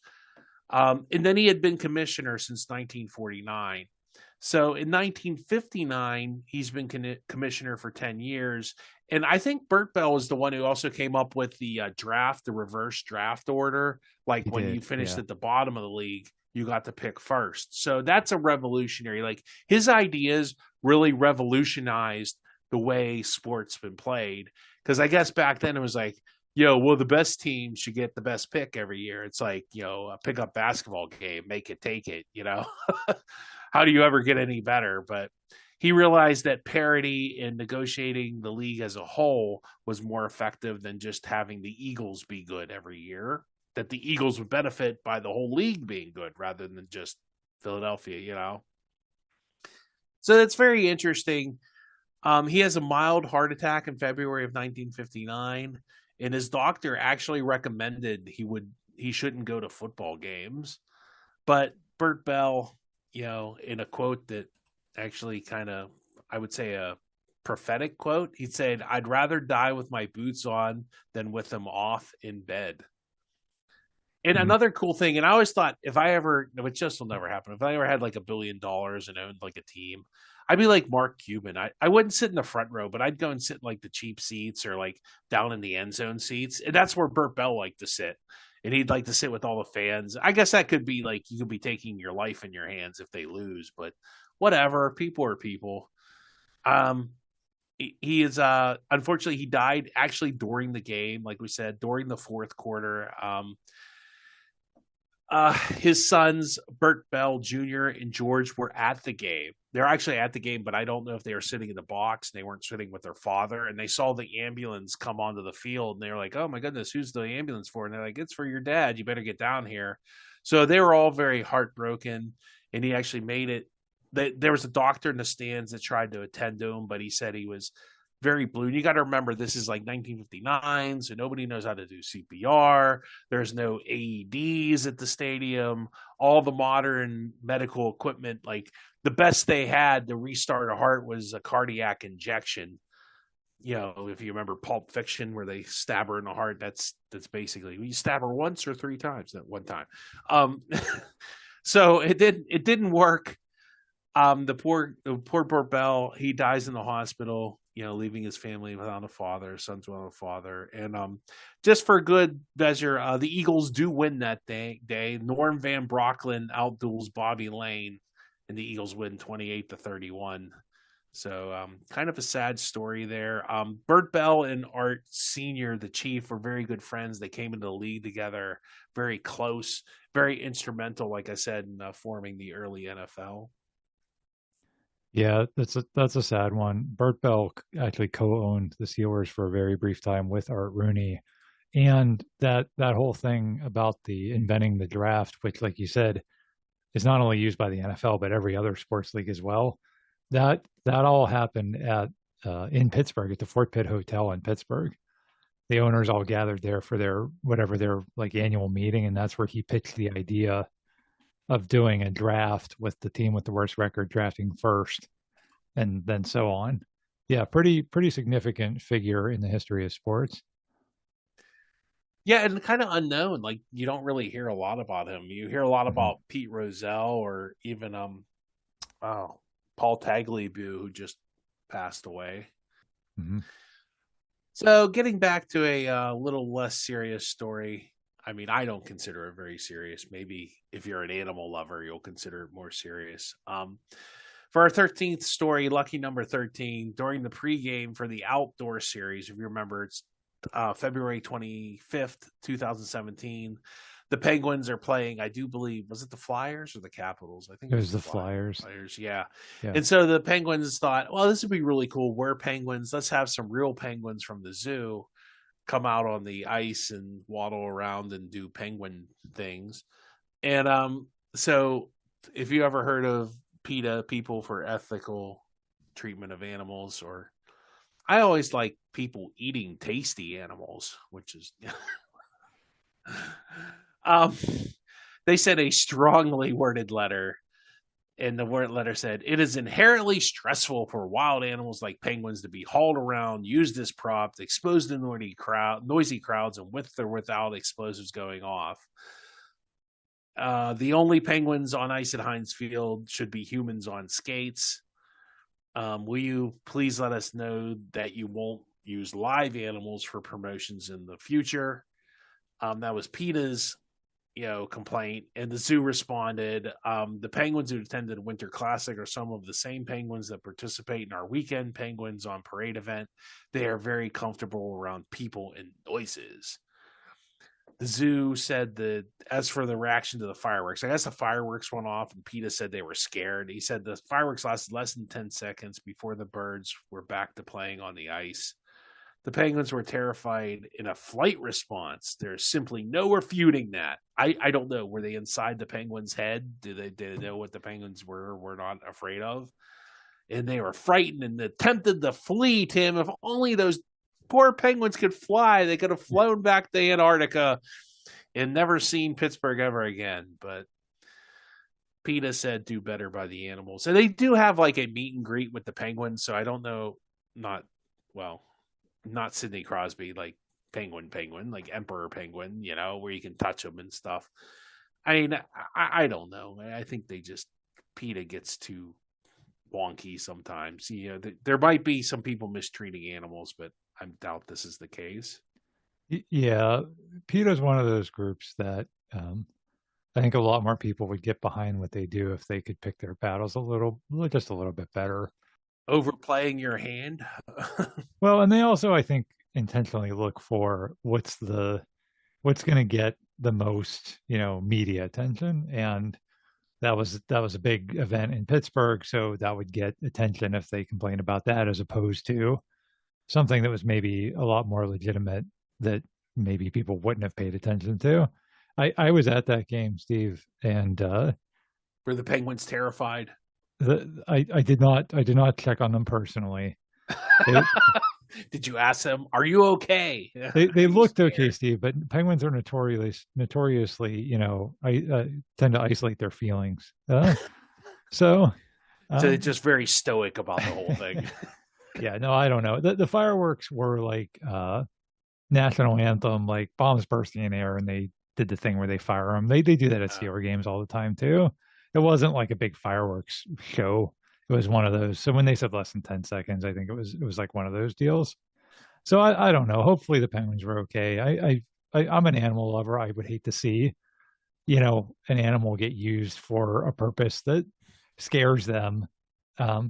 And then he had been commissioner since 1949. So in 1959, he's been commissioner for 10 years. And I think Bert Bell is the one who also came up with the reverse draft order. Like you finished at the bottom of the league, you got to pick first. So that's a revolutionary. Like, his ideas really revolutionized the way sport's been played. Because I guess back then it was like, the best team should get the best pick every year. It's like, a pickup basketball game, make it, take it, How do you ever get any better? But he realized that parity in negotiating the league as a whole was more effective than just having the Eagles be good every year, that the Eagles would benefit by the whole league being good rather than just Philadelphia, So that's very interesting. He has a mild heart attack in February of 1959, and his doctor actually recommended he shouldn't go to football games. But Bert Bell, in a quote that actually kind of, I would say, a prophetic quote, he said, "I'd rather die with my boots on than with them off in bed." And another cool thing, and I always thought, which just will never happen, if I ever had like $1 billion and owned like a team, I'd be like Mark Cuban. I wouldn't sit in the front row, but I'd go and sit in like the cheap seats or like down in the end zone seats. And that's where Bert Bell liked to sit. and he'd like to sit with all the fans. I guess that could be like you could be taking your life in your hands if they lose, but whatever. People are people. Um, he is unfortunately he died actually during the game, like we said, during the fourth quarter. His sons, Burt Bell Jr. and George, were at the game. They're actually at the game, but I don't know if they were sitting in the box. They weren't sitting with their father, and they saw the ambulance come onto the field, and they were like, "Oh my goodness, who's the ambulance for?" And they're like, "It's for your dad. You better get down here." So they were all very heartbroken, and he actually made it. There was a doctor in the stands that tried to attend to him, but he said he was very blue. And you got to remember, this is like 1959, so nobody knows how to do CPR. There's no AEDs at the stadium. All the modern medical equipment, like the best they had to restart a heart was a cardiac injection. You know, if you remember Pulp Fiction, where they stab her in the heart, that's basically you stab her once or three times, not one time. So it didn't work. The poor Bell, he dies in the hospital, you know, leaving his family without a father, sons without a father. And just for good measure, the Eagles do win that day. Norm Van Brocklin outduels Bobby Lane, and the Eagles win 28-31. So kind of a sad story there. Burt Bell and Art Sr., the chief, were very good friends. They came into the league together, very close, very instrumental, like I said, in forming the early NFL. Yeah, that's a sad one. Burt Bell actually co-owned the Steelers for a very brief time with Art Rooney, and that whole thing about the inventing the draft, which, like you said, is not only used by the NFL but every other sports league as well. That all happened at in Pittsburgh at the Fort Pitt Hotel in Pittsburgh. The owners all gathered there for their whatever their like annual meeting, and that's where he pitched the idea of doing a draft with the team with the worst record drafting first, and then so on. Yeah, pretty significant figure in the history of sports. Yeah, and kind of unknown. Like you don't really hear a lot about him. You hear a lot Mhm, about Pete Rozelle or even oh Paul Tagliabue, who just passed away. mhm. So getting back to a little less serious story. I mean, I don't consider it very serious. Maybe if you're an animal lover, you'll consider it more serious. For our 13th story, lucky number 13, during the pregame for the outdoor series, if you remember, it's February 25th, 2017. The Penguins are playing, I do believe, was it the Flyers or the Capitals? I think It it was was the the Flyers. Flyers, yeah. Yeah. And so the Penguins thought, well, this would be really cool. We're penguins. Let's have some real penguins from the zoo come out on the ice and waddle around and do penguin things. And so if you ever heard of PETA, People for Ethical Treatment of Animals, or I always like people eating tasty animals, which is um they said a strongly worded letter, and the word letter said it is inherently stressful for wild animals like penguins to be hauled around, used as props, exposed to noisy crowds, and with or without explosives going off. The only penguins on ice at Heinz Field should be humans on skates. Will you please let us know that you won't use live animals for promotions in the future? That was PETA's, complaint, and the zoo responded. The penguins who attended the Winter Classic are some of the same penguins that participate in our weekend penguins on parade event. They are very comfortable around people and noises. The zoo said that as for the reaction to the fireworks, I guess the fireworks went off and PETA said they were scared. He said the fireworks lasted less than 10 seconds before the birds were back to playing on the ice. The penguins were terrified in a flight response. There's simply no refuting that. I don't know. Were they inside the penguin's head? Did they know what the penguins were not afraid of? And they were frightened and attempted to flee, Tim. If only those poor penguins could fly, they could have flown back to Antarctica and never seen Pittsburgh ever again. But PETA said do better by the animals. And they do have like a meet and greet with the penguins. So I don't know, not, well, not Sidney Crosby, like penguin, like Emperor Penguin, where you can touch them and stuff. I mean, I don't know. I think they just, PETA gets too wonky sometimes. There might be some people mistreating animals, but I doubt this is the case. Yeah, PETA's one of those groups that I think a lot more people would get behind what they do if they could pick their battles just a little bit better. Overplaying your hand. Well, and they also, I think, intentionally look for what's going to get the most, media attention, and that was a big event in Pittsburgh, so that would get attention if they complained about that, as opposed to something that was maybe a lot more legitimate that maybe people wouldn't have paid attention to. I was at that game, Steve, and Were the Penguins terrified? I did not check on them personally. They Did you ask them, "Are you okay?" they Are you looked okay, scared? Steve, but Penguins are notoriously, I tend to isolate their feelings. So, So it's um, just very stoic about the whole thing. yeah, no, I don't know. The fireworks were like national anthem, like bombs bursting in air, and they did the thing where they fire them. They do that at Uh, Steeler games all the time too. It wasn't like a big fireworks show. It was one of those. So when they said less than 10 seconds, I think it was like one of those deals. So I don't know. Hopefully the Penguins were okay. I'm an animal lover. I would hate to see an animal get used for a purpose that scares them. I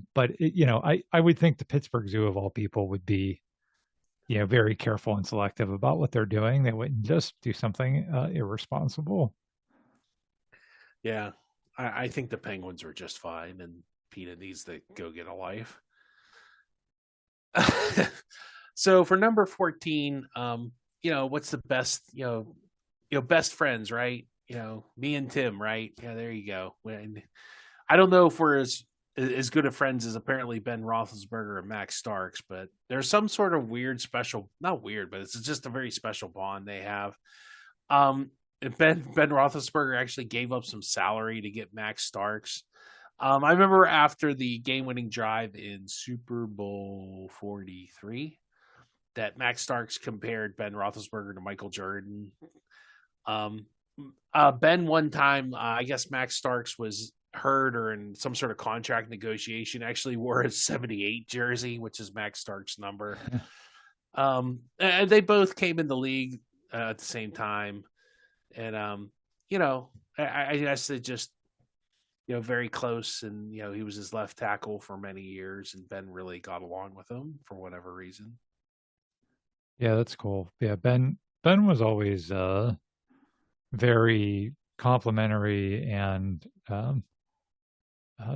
would think the Pittsburgh Zoo of all people would be very careful and selective about what they're doing. They wouldn't just do something irresponsible. yeah, I think the Penguins were just fine, and Peta needs to go get a life. So for number 14, what's the best, best friends, right? Me and Tim, right? Yeah, there you go. I don't know if we're as good of friends as apparently Ben Roethlisberger and Max Starks, but there's some sort of weird, special, not weird, but it's just a very special bond they have. Um, Ben Roethlisberger actually gave up some salary to get Max Starks. I remember after the game-winning drive in Super Bowl 43 that Max Starks compared Ben Roethlisberger to Michael Jordan. Um, Ben one time, I guess Max Starks was hurt or in some sort of contract negotiation, actually wore his 78 jersey, which is Max Starks' number. And they both came in the league at the same time. And, I guess they just, very close. And, he was his left tackle for many years. And Ben really got along with him for whatever reason. Yeah, that's cool. Yeah, Ben was always very complimentary and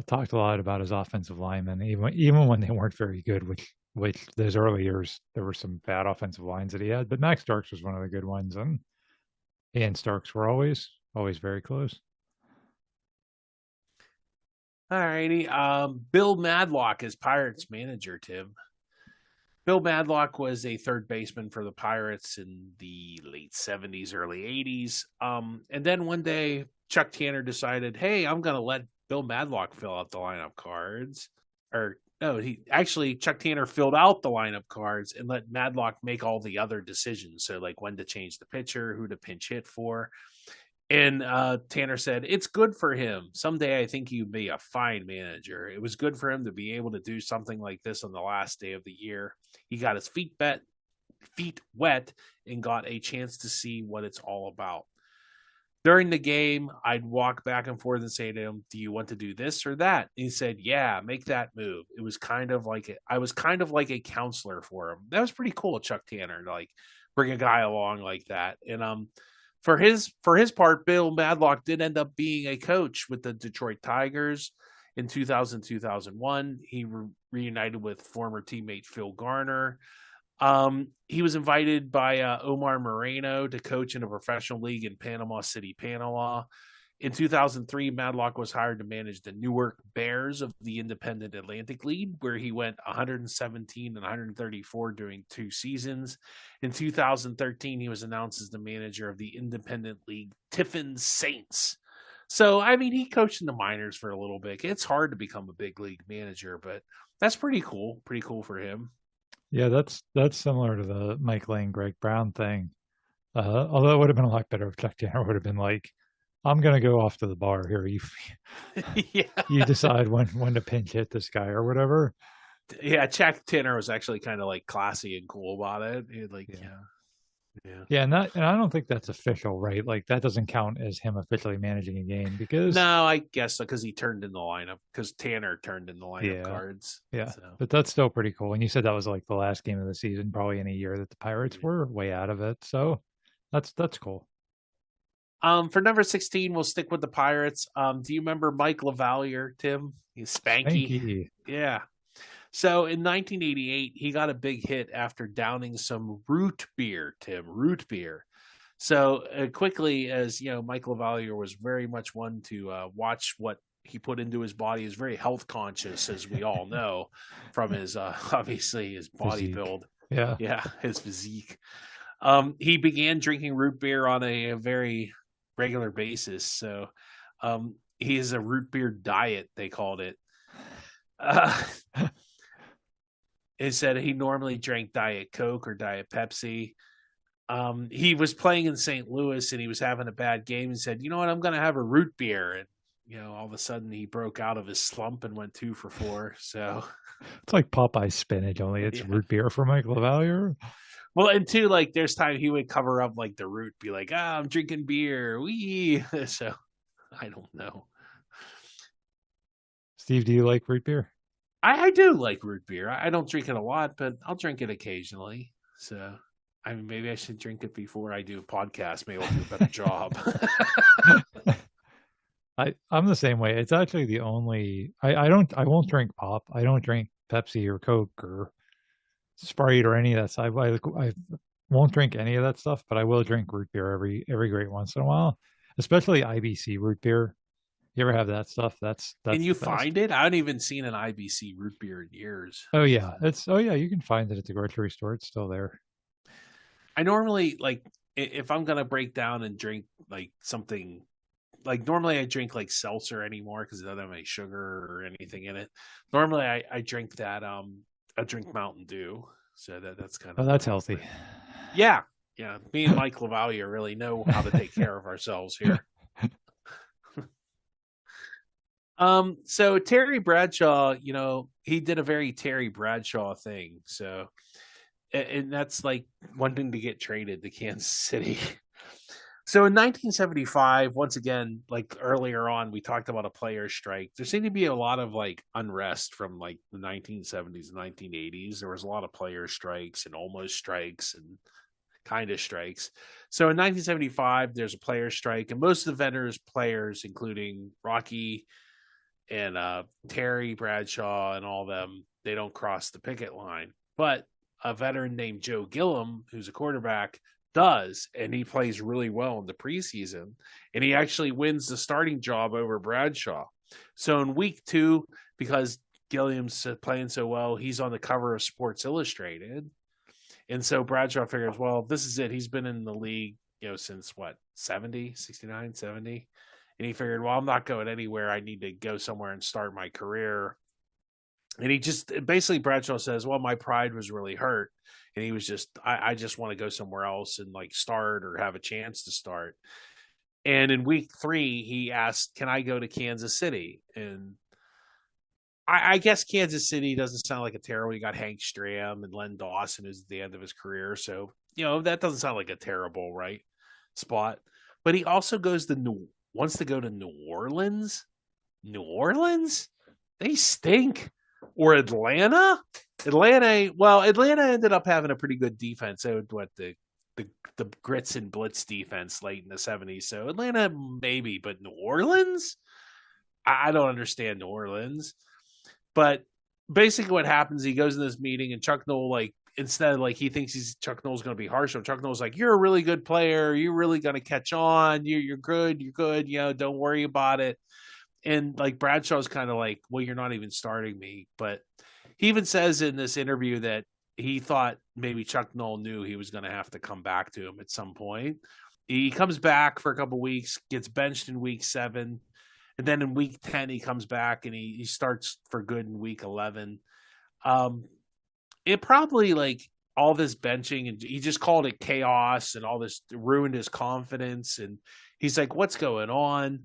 talked a lot about his offensive linemen, even when they weren't very good. Which those early years there were some bad offensive lines that he had, but Max Starks was one of the good ones, and he and Starks were always very close. All righty. Bill Madlock is Pirates manager, Tim. Bill Madlock was a third baseman for the Pirates in the late 70s, early 80s. And then one day, Chuck Tanner decided, hey, I'm going to let Bill Madlock fill out the lineup cards. Or, no, Chuck Tanner filled out the lineup cards and let Madlock make all the other decisions. So, like when to change the pitcher, who to pinch hit for. And Tanner said, it's good for him. Someday I think he'd be a fine manager. It was good for him to be able to do something like this on the last day of the year. He got his feet wet and got a chance to see what it's all about. During the game, I'd walk back and forth and say to him, do you want to do this or that? And he said, yeah, make that move. It was kind of like I was kind of like a counselor for him. That was pretty cool, Chuck Tanner, to like bring a guy along like that. And for his part, Bill Madlock did end up being a coach with the Detroit Tigers in 2000, 2001. He reunited with former teammate Phil Garner. He was invited by Omar Moreno to coach in a professional league in Panama City, Panama. In 2003, Madlock was hired to manage the Newark Bears of the Independent Atlantic League, where he went 117 and 134 during 2 seasons. In 2013, he was announced as the manager of the Independent League Tiffin Saints. So, I mean, he coached in the minors for a little bit. It's hard to become a big league manager, but that's pretty cool. Pretty cool for him. Yeah, that's similar to the Mike Lane, Greg Brown thing. Although it would have been a lot better if Chuck Tanner would have been like, "I'm going to go off to the bar here. You Yeah. you decide when to pinch hit this guy or whatever." Yeah, Chuck Tanner was actually kind of like classy and cool about it. He like, Yeah. Yeah. Yeah, and I don't think that's official, right? Like that doesn't count as him officially managing a game because No, I guess so, because he turned in the lineup, because Tanner turned in the lineup yeah, cards. yeah. So But that's still pretty cool. And you said that was like the last game of the season, probably in a year that the Pirates yeah. were way out of it. So that's cool. For number 16, we'll stick with the Pirates. Do you remember Mike LaValliere, Tim? He's Spanky. Spanky. Yeah. So in 1988, he got a big hit after downing some root beer, Tim, root beer. So quickly, as you know, Mike LaValliere was very much one to watch what he put into his body. He's very health conscious, as we all know, from his obviously his body Physique. build. Yeah. Yeah, his physique. He began drinking root beer on a very regular basis. So he has a root beer diet, they called it. Uh, it said he normally drank Diet Coke or Diet Pepsi. He was playing in St. Louis and he was having a bad game and said, you know what, I'm going to have a root beer. And, you know, all of a sudden he broke out of his slump and went 2 for 4. So, It's like Popeye spinach, only it's yeah. root beer for Mike LaValliere. Well, and two, like, there's time he would cover up like the root, be like, I'm drinking beer. Wee. So, I don't know. Steve, do you like root beer? I do like root beer. I don't drink it a lot, but I'll drink it occasionally. So, I mean, maybe I should drink it before I do a podcast. Maybe I'll do a better job. I'm the same way. It's actually the only I won't drink pop. I don't drink Pepsi or Coke or Sprite or any of that stuff. I won't drink any of that stuff, but I will drink root beer every great once in a while, especially IBC root beer. You ever have that stuff? Can That's you the best. find it? I haven't even seen an IBC root beer in years. Oh yeah, you can find it at the grocery store. It's still there. I normally like if I'm gonna break down and drink like something like normally I drink like seltzer anymore because it doesn't have any sugar or anything in it. Normally I drink that I drink Mountain Dew. So that's kind Oh, of that's my healthy. thing. Yeah. Yeah. Me and Mike LaValliere really know how to take care of ourselves here. So Terry Bradshaw, you know, he did a very Terry Bradshaw thing. So and that's like wanting to get traded to Kansas City. So in 1975, once again, like earlier on, we talked about a player strike. There seemed to be a lot of like unrest from like the 1970s and 1980s. There was a lot of player strikes and almost strikes and kind of strikes. So in 1975, there's a player strike, and most of the veterans players, including Rocky and Terry Bradshaw and all them, they don't cross the picket line. But a veteran named Joe Gillum, who's a quarterback, does, and he plays really well in the preseason, and he actually wins the starting job over Bradshaw. So in week 2, because Gillum's playing so well, he's on the cover of Sports Illustrated, and so Bradshaw figures, well, this is it. He's been in the league, you know, since what, 70, 69, 70. And he figured, well, I'm not going anywhere. I need to go somewhere and start my career. And he just basically Bradshaw says, well, my pride was really hurt. And he was just, I just want to go somewhere else and like start or have a chance to start. And in week 3, he asked, can I go to Kansas City? And I guess Kansas City doesn't sound like a terrible. You got Hank Stram and Len Dawson is at the end of his career. So, you know, that doesn't sound like a terrible, right, spot. But he also wants to go to New Orleans. New Orleans? They stink. Or Atlanta? Atlanta ended up having a pretty good defense. So what the grits and blitz defense late in the 70s. So Atlanta maybe, but New Orleans? I don't understand New Orleans. But basically what happens, he goes in this meeting and Chuck Noll, like, instead, like, he thinks Chuck Noll's going to be harsh. So Chuck Noll's like, you're a really good player. You're really going to catch on. You're good. You're good. You know, don't worry about it. And like Bradshaw's kind of like, well, you're not even starting me. But he even says in this interview that he thought maybe Chuck Noll knew he was going to have to come back to him at some point. He comes back for a couple of weeks, gets benched in week 7. And then in week 10, he comes back and he starts for good in week 11. It probably like all this benching and he just called it chaos and all this ruined his confidence. And he's like, what's going on?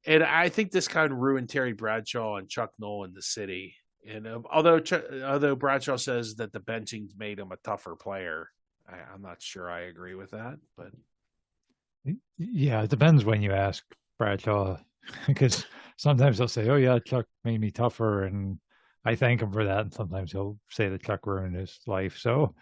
And I think this kind of ruined Terry Bradshaw and Chuck Noll in the city. And although Bradshaw says that the benching made him a tougher player, I'm not sure I agree with that, but Yeah, it depends when you ask Bradshaw, because sometimes he'll say, "Oh yeah, Chuck made me tougher," and I thank him for that. And sometimes he'll say that Chuck ruined his life. So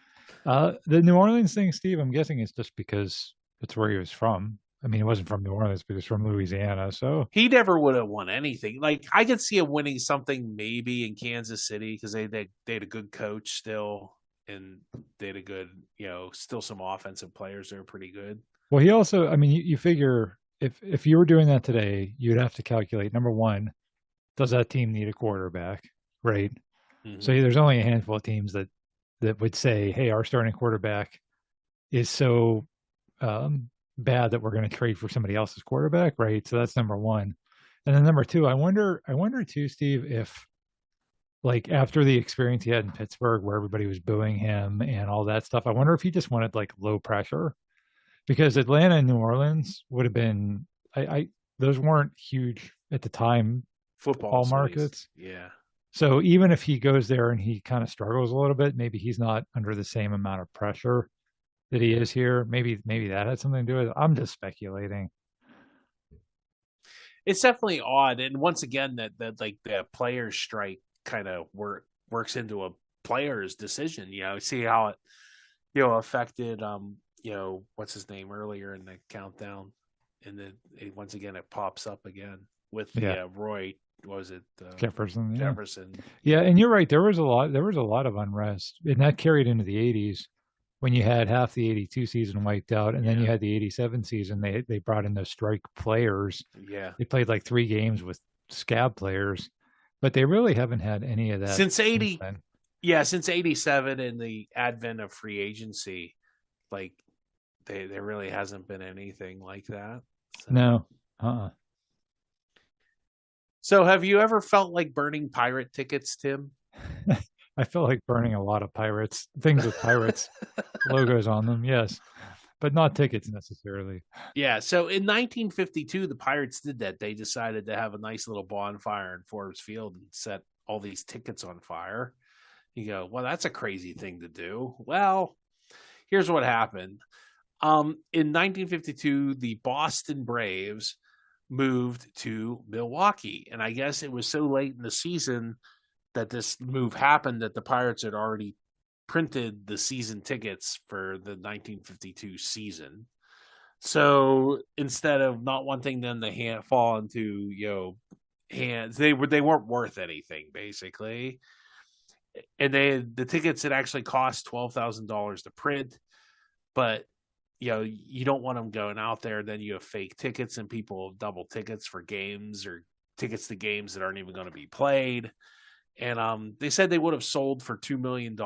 the New Orleans thing, Steve, I'm guessing it's just because it's where he was from. I mean, he wasn't from New Orleans, but he's from Louisiana. So he never would have won anything. Like I could see him winning something maybe in Kansas City because they had a good coach still, and they had a good, still some offensive players that are pretty good. well, he also, I mean, you figure if you were doing that today, you'd have to calculate number one, does that team need a quarterback, right? So Mm-hmm. there's only a handful of teams that would say, "Hey, our starting quarterback is so bad that we're going to trade for somebody else's quarterback," right? So that's number one. And then number two, I wonder too, Steve, if like after the experience he had in Pittsburgh, where everybody was booing him and all that stuff, I wonder if he just wanted like low pressure because Atlanta and New Orleans would have been, I those weren't huge at the time Football football cities, markets. yeah. So even if he goes there and he kind of struggles a little bit, maybe he's not under the same amount of pressure that he is here. Maybe that had something to do with it. I'm just speculating. It's definitely odd, and once again, that like the players' strike kind of works into a player's decision. See how it affected what's his name earlier in the countdown, and then once again it pops up again with the Yeah, Roy. What was it Jefferson. Yeah, Jefferson? yeah, and you're right. There was a lot of unrest, and that carried into the '80s when you had half the '82 season wiped out, and then Yeah, you had the '87 season. They brought in those strike players. yeah. They played like 3 games with scab players, but they really haven't had any of that Since since 80, then. yeah, since '87 and the advent of free agency, like there really hasn't been anything like that. So. No, uh-uh. So, have you ever felt like burning pirate tickets, Tim? I feel like burning a lot of pirates, things with pirates logos on them, yes, but not tickets necessarily. Yeah. So, in 1952, the Pirates did that. They decided to have a nice little bonfire in Forbes Field and set all these tickets on fire. You go, well, that's a crazy thing to do. Well, here's what happened. In 1952, the Boston Braves moved to Milwaukee, and I guess it was so late in the season that this move happened that the Pirates had already printed the season tickets for the 1952 season. So instead of not wanting them to fall into hands, they weren't worth anything basically, and the tickets had actually cost $12,000 to print, but you don't want them going out there. Then you have fake tickets and people have double tickets for games or tickets to games that aren't even going to be played. And they said they would have sold for $2 million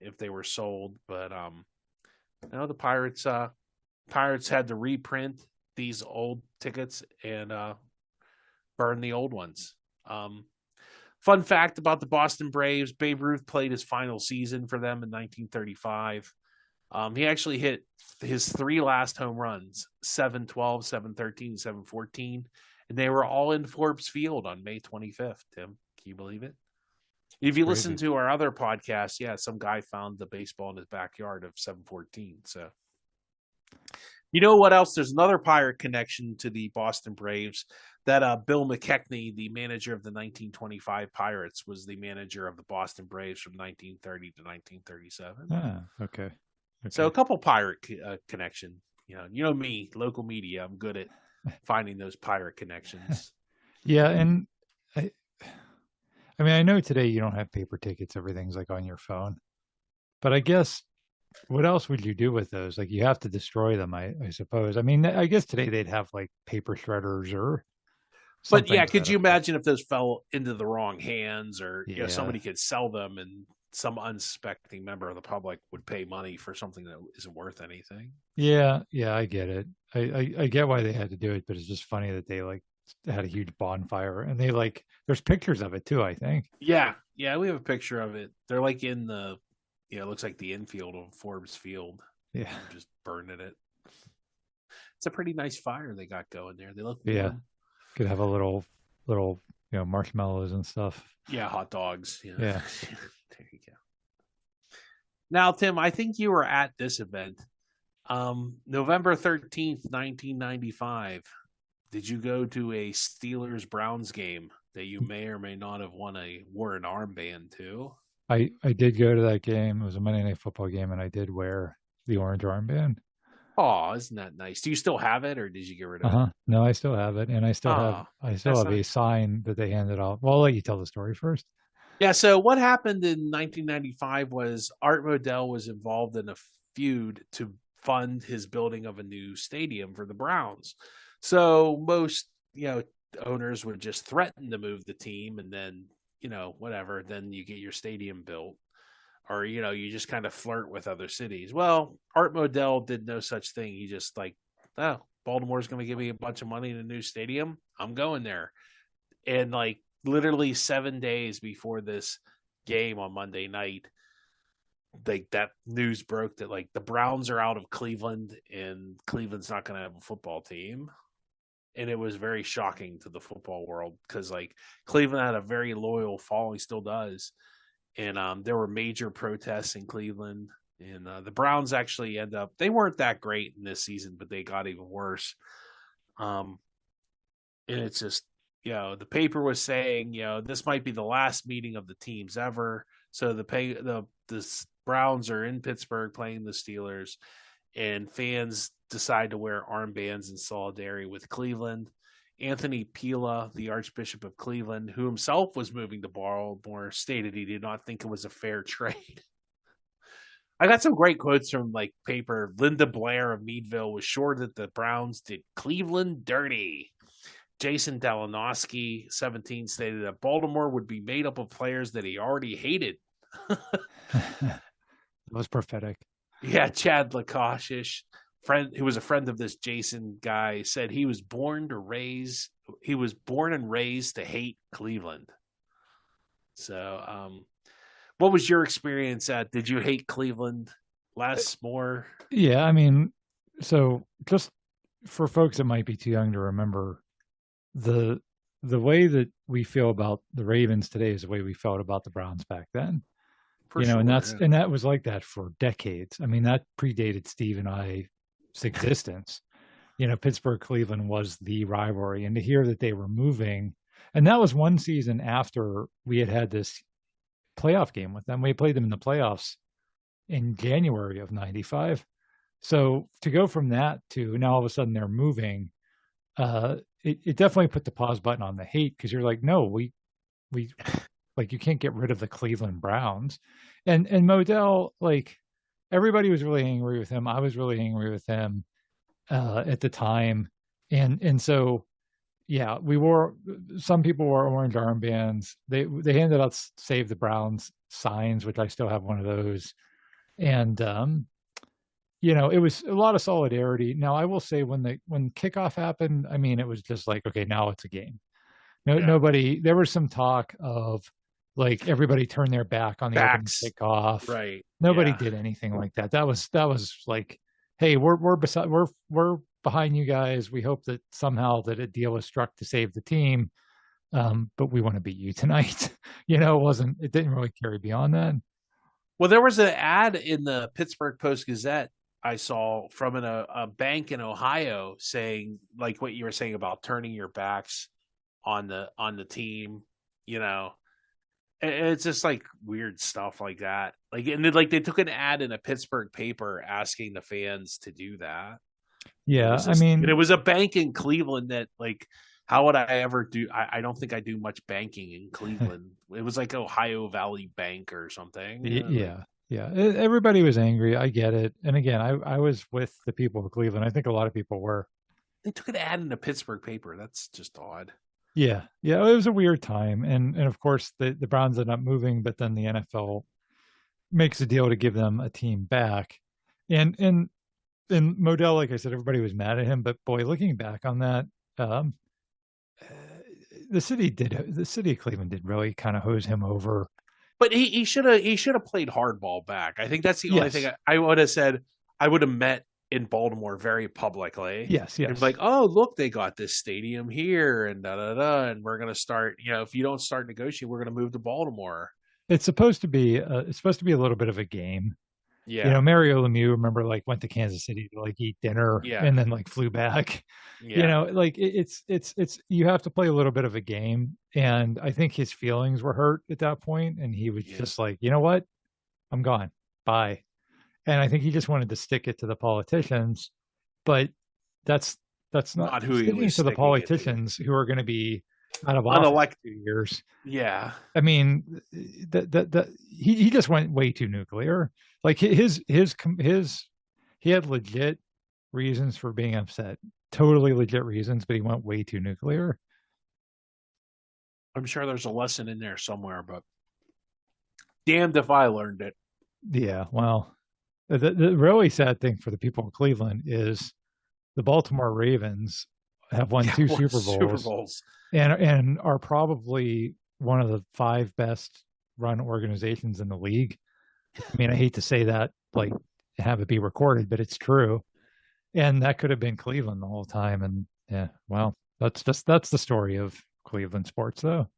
if they were sold, but the Pirates had to reprint these old tickets and burn the old ones. Fun fact about the Boston Braves: Babe Ruth played his final season for them in 1935. He actually hit his 3 last home runs, 7-12, 7-13, 7-14, and they were all in Forbes Field on May 25th, Tim. Can you believe it? If It's you listen crazy. to our other podcast, yeah, some guy found the baseball in his backyard of 7-14. So, you know what else? There's another Pirate connection to the Boston Braves. That Bill McKechnie, the manager of the 1925 Pirates, was the manager of the Boston Braves from 1930 to 1937. Ah, okay, So a okay. couple pirate connection. Me, local media. I'm good at finding those pirate connections. Yeah, and I, I mean, I know today you don't have paper tickets; everything's like on your phone. But I guess what else would you do with those? Like you have to destroy them, I suppose. I mean, I guess today they'd have like paper shredders or But something yeah, to could that you effect. imagine if those fell into the wrong hands, or Yeah, somebody could sell them and some unsuspecting member of the public would pay money for something that isn't worth anything? yeah, yeah. I get it. I get why they had to do it, but it's just funny that they like had a huge bonfire and they like. There's pictures of it too. I think. Yeah, yeah, we have a picture of it. They're like in the, it looks like the infield of Forbes Field. Yeah, They're just burning it. It's a pretty nice fire they got going there. They look yeah. warm. Could have a little marshmallows and stuff. Yeah, hot dogs. Yeah. There you go. Now, Tim, I think you were at this event. November 13th, 1995. Did you go to a Steelers Browns game that you may or may not have wore an armband to? I did go to that game. It was a Monday Night Football game, and I did wear the orange armband. Oh, isn't that nice? Do you still have it, or did you get rid of it? Uh-huh. No, I still have it, and Oh, I still that's have a nice. sign that they handed out. Well, I'll let you tell the story first. Yeah. So what happened in 1995 was Art Modell was involved in a feud to fund his building of a new stadium for the Browns. So most, owners would just threaten to move the team, and then, whatever, then you get your stadium built, or you just kind of flirt with other cities. Well, Art Modell did no such thing. He just like, oh, Baltimore's going to give me a bunch of money in a new stadium. I'm going there. And like literally 7 days before this game on Monday night, like that news broke that like the Browns are out of Cleveland and Cleveland's not going to have a football team. And it was very shocking to the football world because like Cleveland had a very loyal following, still does, and there were major protests in Cleveland. And the Browns actually they weren't that great in this season, but they got even worse. Um, and it's just, the paper was saying, this might be the last meeting of the teams ever. So the Browns are in Pittsburgh playing the Steelers, and fans decide to wear armbands in solidarity with Cleveland. Anthony Pila, the Archbishop of Cleveland, who himself was moving to Baltimore, stated he did not think it was a fair trade. I got some great quotes from like paper. Linda Blair of Meadville was sure that the Browns did Cleveland dirty. Jason Dalanowski, 17, stated that Baltimore would be made up of players that he already hated. It was prophetic. Yeah, Chad Lakoshish, friend who was a friend of this Jason guy, said he was born and raised to hate Cleveland. So, what was your experience at? Did you hate Cleveland less, more? Yeah, I mean, so just for folks that might be too young to remember, the the way that we feel about the Ravens today is the way we felt about the Browns back then. For sure. Yeah. And that was like that for decades. I mean, that predated Steve and I's existence. Pittsburgh Cleveland was the rivalry, and to hear that they were moving, and that was one season after we had this playoff game with them. We played them in the playoffs in January of '95. So to go from that to now all of a sudden they're moving, it definitely put the pause button on the hate because you're like, no, we like you can't get rid of the Cleveland Browns, and Modell, like everybody was really angry with him. I was really angry with him at the time, and so yeah, some people wore orange armbands. They handed out Save the Browns signs, which I still have one of those, and it was a lot of solidarity. Now, I will say when kickoff happened, I mean, it was just like, okay, now it's a game. No, Yeah. nobody. There was some talk of like everybody turned their back on the opening Backs. kickoff. Right. Nobody Yeah. did anything like that. That was like, hey, we're behind you guys. We hope that somehow that a deal was struck to save the team, but we want to beat you tonight. It didn't really carry beyond that. Well, there was an ad in the Pittsburgh Post Gazette I saw from a bank in Ohio saying like what you were saying about turning your backs on the team. You know, it's just like weird stuff like that. Like, and they took an ad in a Pittsburgh paper asking the fans to do that. Yeah, I mean, It was a bank in Cleveland that like. How would I ever do? I don't think I do much banking in Cleveland. It was like Ohio Valley Bank or something. yeah, yeah. Everybody was angry. I get it. And again, I was with the people of Cleveland. I think a lot of people were. They took an ad in a Pittsburgh paper. That's just odd. Yeah, yeah. It was a weird time, and of course the Browns ended up moving, but then the NFL makes a deal to give them a team back, and Modell, like I said, everybody was mad at him. But boy, looking back on that, um, the city of Cleveland did really kind of hose him over. But he should have played hardball back. I think that's the only thing Yes, I would have said. I would have met in Baltimore very publicly. yes, And yes. like, oh look, they got this stadium here, and da da da, and we're gonna start. If you don't start negotiating, we're gonna move to Baltimore. It's supposed to be a little bit of a game. Yeah. Mario Lemieux, remember, like, went to Kansas City to, like, eat dinner Yeah. and then, like, flew back. Yeah. Like, it's you have to play a little bit of a game, and I think his feelings were hurt at that point, and he was Yeah. just like, "You know what? I'm gone. Bye." And I think he just wanted to stick it to the politicians, but that's not Not who he sticking was it to the sticking it to. politicians who are going to be out of office Unelected. in 2 years. Yeah. I mean, he just went way too nuclear. Like, he had legit reasons for being upset, totally legit reasons, but he went way too nuclear. I'm sure there's a lesson in there somewhere, but damned if I learned it. Yeah, well, the really sad thing for the people in Cleveland is the Baltimore Ravens have won Yeah, 2 what Super Super Bowls Bowls. and are probably one of the 5 best run organizations in the league. I mean, I hate to say that, like, have it be recorded, but it's true. And that could have been Cleveland the whole time. And yeah, well, that's the story of Cleveland sports, though.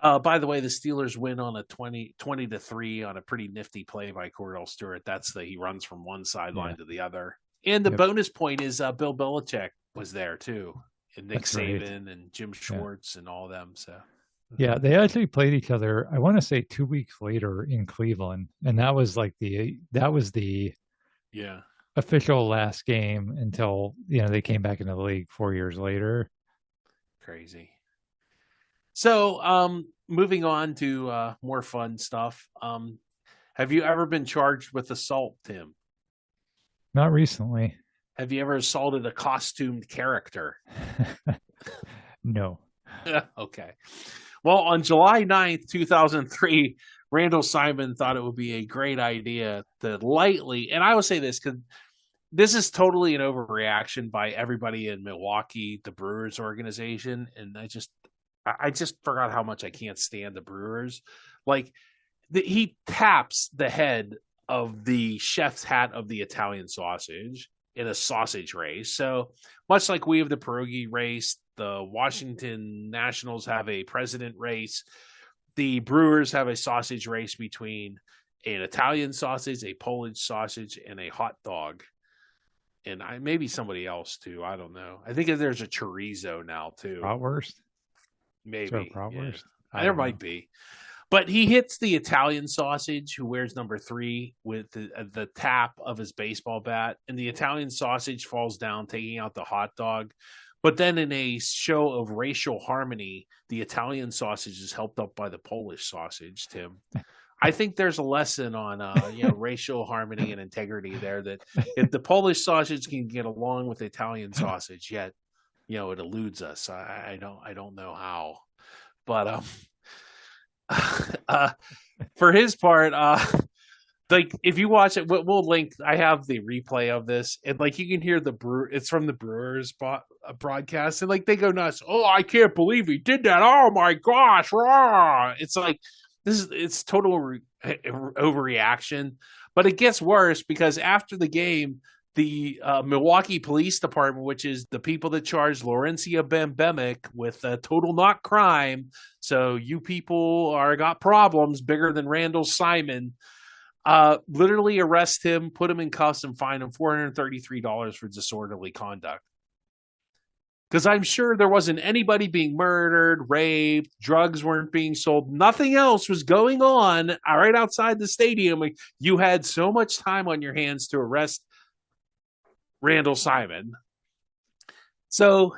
By the way, the Steelers win on a 20-3 on a pretty nifty play by Cordell Stewart. He runs from one Yeah, sideline to the other. And the yep, bonus point is Bill Belichick was there too, and Nick that's right. Saban and Jim Yeah, Schwartz and all them. So yeah, they actually played each other. I want to say 2 weeks later in Cleveland, and that was the yeah, official last game until they came back into the league 4 years later. crazy. So moving on to more fun stuff. Have you ever been charged with assault, Tim? Not recently. Have you ever assaulted a costumed character? No. Okay. Well, on July 9th, 2003, Randall Simon thought it would be a great idea to lightly, and I will say this because this is totally an overreaction by everybody in Milwaukee, the Brewers organization, and I just forgot how much I can't stand the Brewers. Like he taps the head of the chef's hat of the Italian sausage in a sausage race. So much like we have the pierogi race, the Washington Nationals have a president race. The Brewers have a sausage race between an Italian sausage, a Polish sausage, and a hot dog. And maybe somebody else too. I don't know. I think there's a chorizo now too. Bratwurst? Is there a Maybe. Yeah. bratwurst? I There don't know. might be. But he hits the Italian sausage, who wears number 3, with the tap of his baseball bat, and the Italian sausage falls down, taking out the hot dog. But then, in a show of racial harmony, the Italian sausage is helped up by the Polish sausage. Tim, I think there's a lesson on racial harmony and integrity there. That if the Polish sausage can get along with the Italian sausage, yet it eludes us. I don't know how, but uh, for his part, like if you watch it, we'll link. I have the replay of this, and like you can hear the brew. It's from the Brewers broadcast, and like they go nuts. Oh, I can't believe he did that! Oh my gosh! Rah! It's like it's total overreaction. But it gets worse because after the game, the Milwaukee Police Department, which is the people that charged Laurencia Bembemic with total not crime, so you people got problems bigger than Randall Simon, literally arrest him, put him in cuffs, and fine him $433 for disorderly conduct. Because I'm sure there wasn't anybody being murdered, raped, drugs weren't being sold, nothing else was going on right outside the stadium. You had so much time on your hands to arrest Randall Simon. So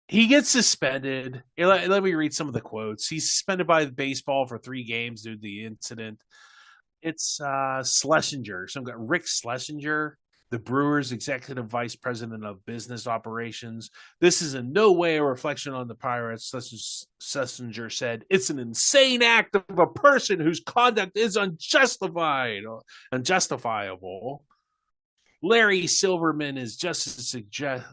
he gets suspended. Let me read some of the quotes. He's suspended by baseball for 3 games due to the incident. It's Schlesinger. Some guy, Rick Schlesinger, the Brewers executive vice president of business operations. This is in no way a reflection on the Pirates. Schlesinger said, it's an insane act of a person whose conduct is unjustifiable. Larry Silverman is just as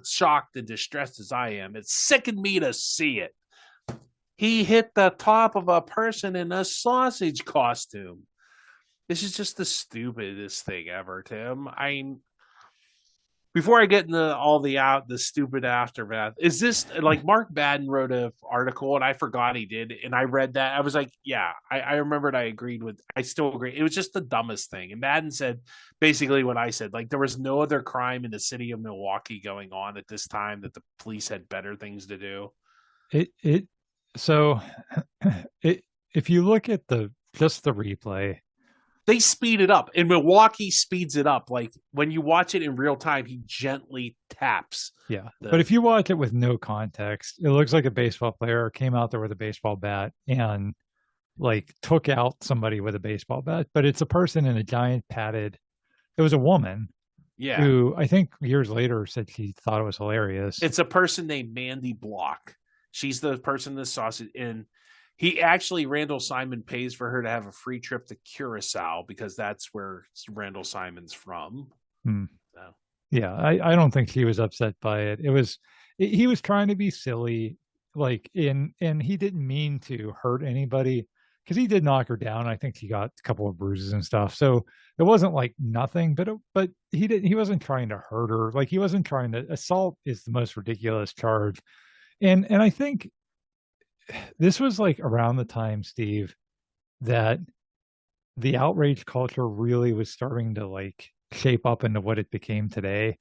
shocked and distressed as I am. It sickened me to see it. He hit the top of a person in a sausage costume. This is just the stupidest thing ever, Tim. before I get into all the stupid aftermath, is this like Mark Madden wrote a article and I forgot he did, and I read that. I was like, yeah, I remembered. I still agree. It was just the dumbest thing. And Madden said basically what I said. Like there was no other crime in the city of Milwaukee going on at this time that the police had better things to do. It so it if you look at just the replay, They speed it up, and Milwaukee speeds it up. Like when you watch it in real time, he gently taps. yeah. But if you watch it with no context, it looks like a baseball player came out there with a baseball bat and like took out somebody with a baseball bat. But it's a person in a giant padded. It was a woman Yeah, who I think years later said she thought it was hilarious. it's a person named Mandy Block. She's the person the sausage in. He actually, Randall Simon pays for her to have a free trip to Curacao because that's where Randall Simon's from. Hmm. So. Yeah, I don't think she was upset by it. He was trying to be silly, like and he didn't mean to hurt anybody because he did knock her down. I think he got a couple of bruises and stuff. So it wasn't like nothing, but he wasn't trying to hurt her. Like he wasn't trying to assault is the most ridiculous charge. And I think this was like around the time, Steve, that the outrage culture really was starting to like shape up into what it became today.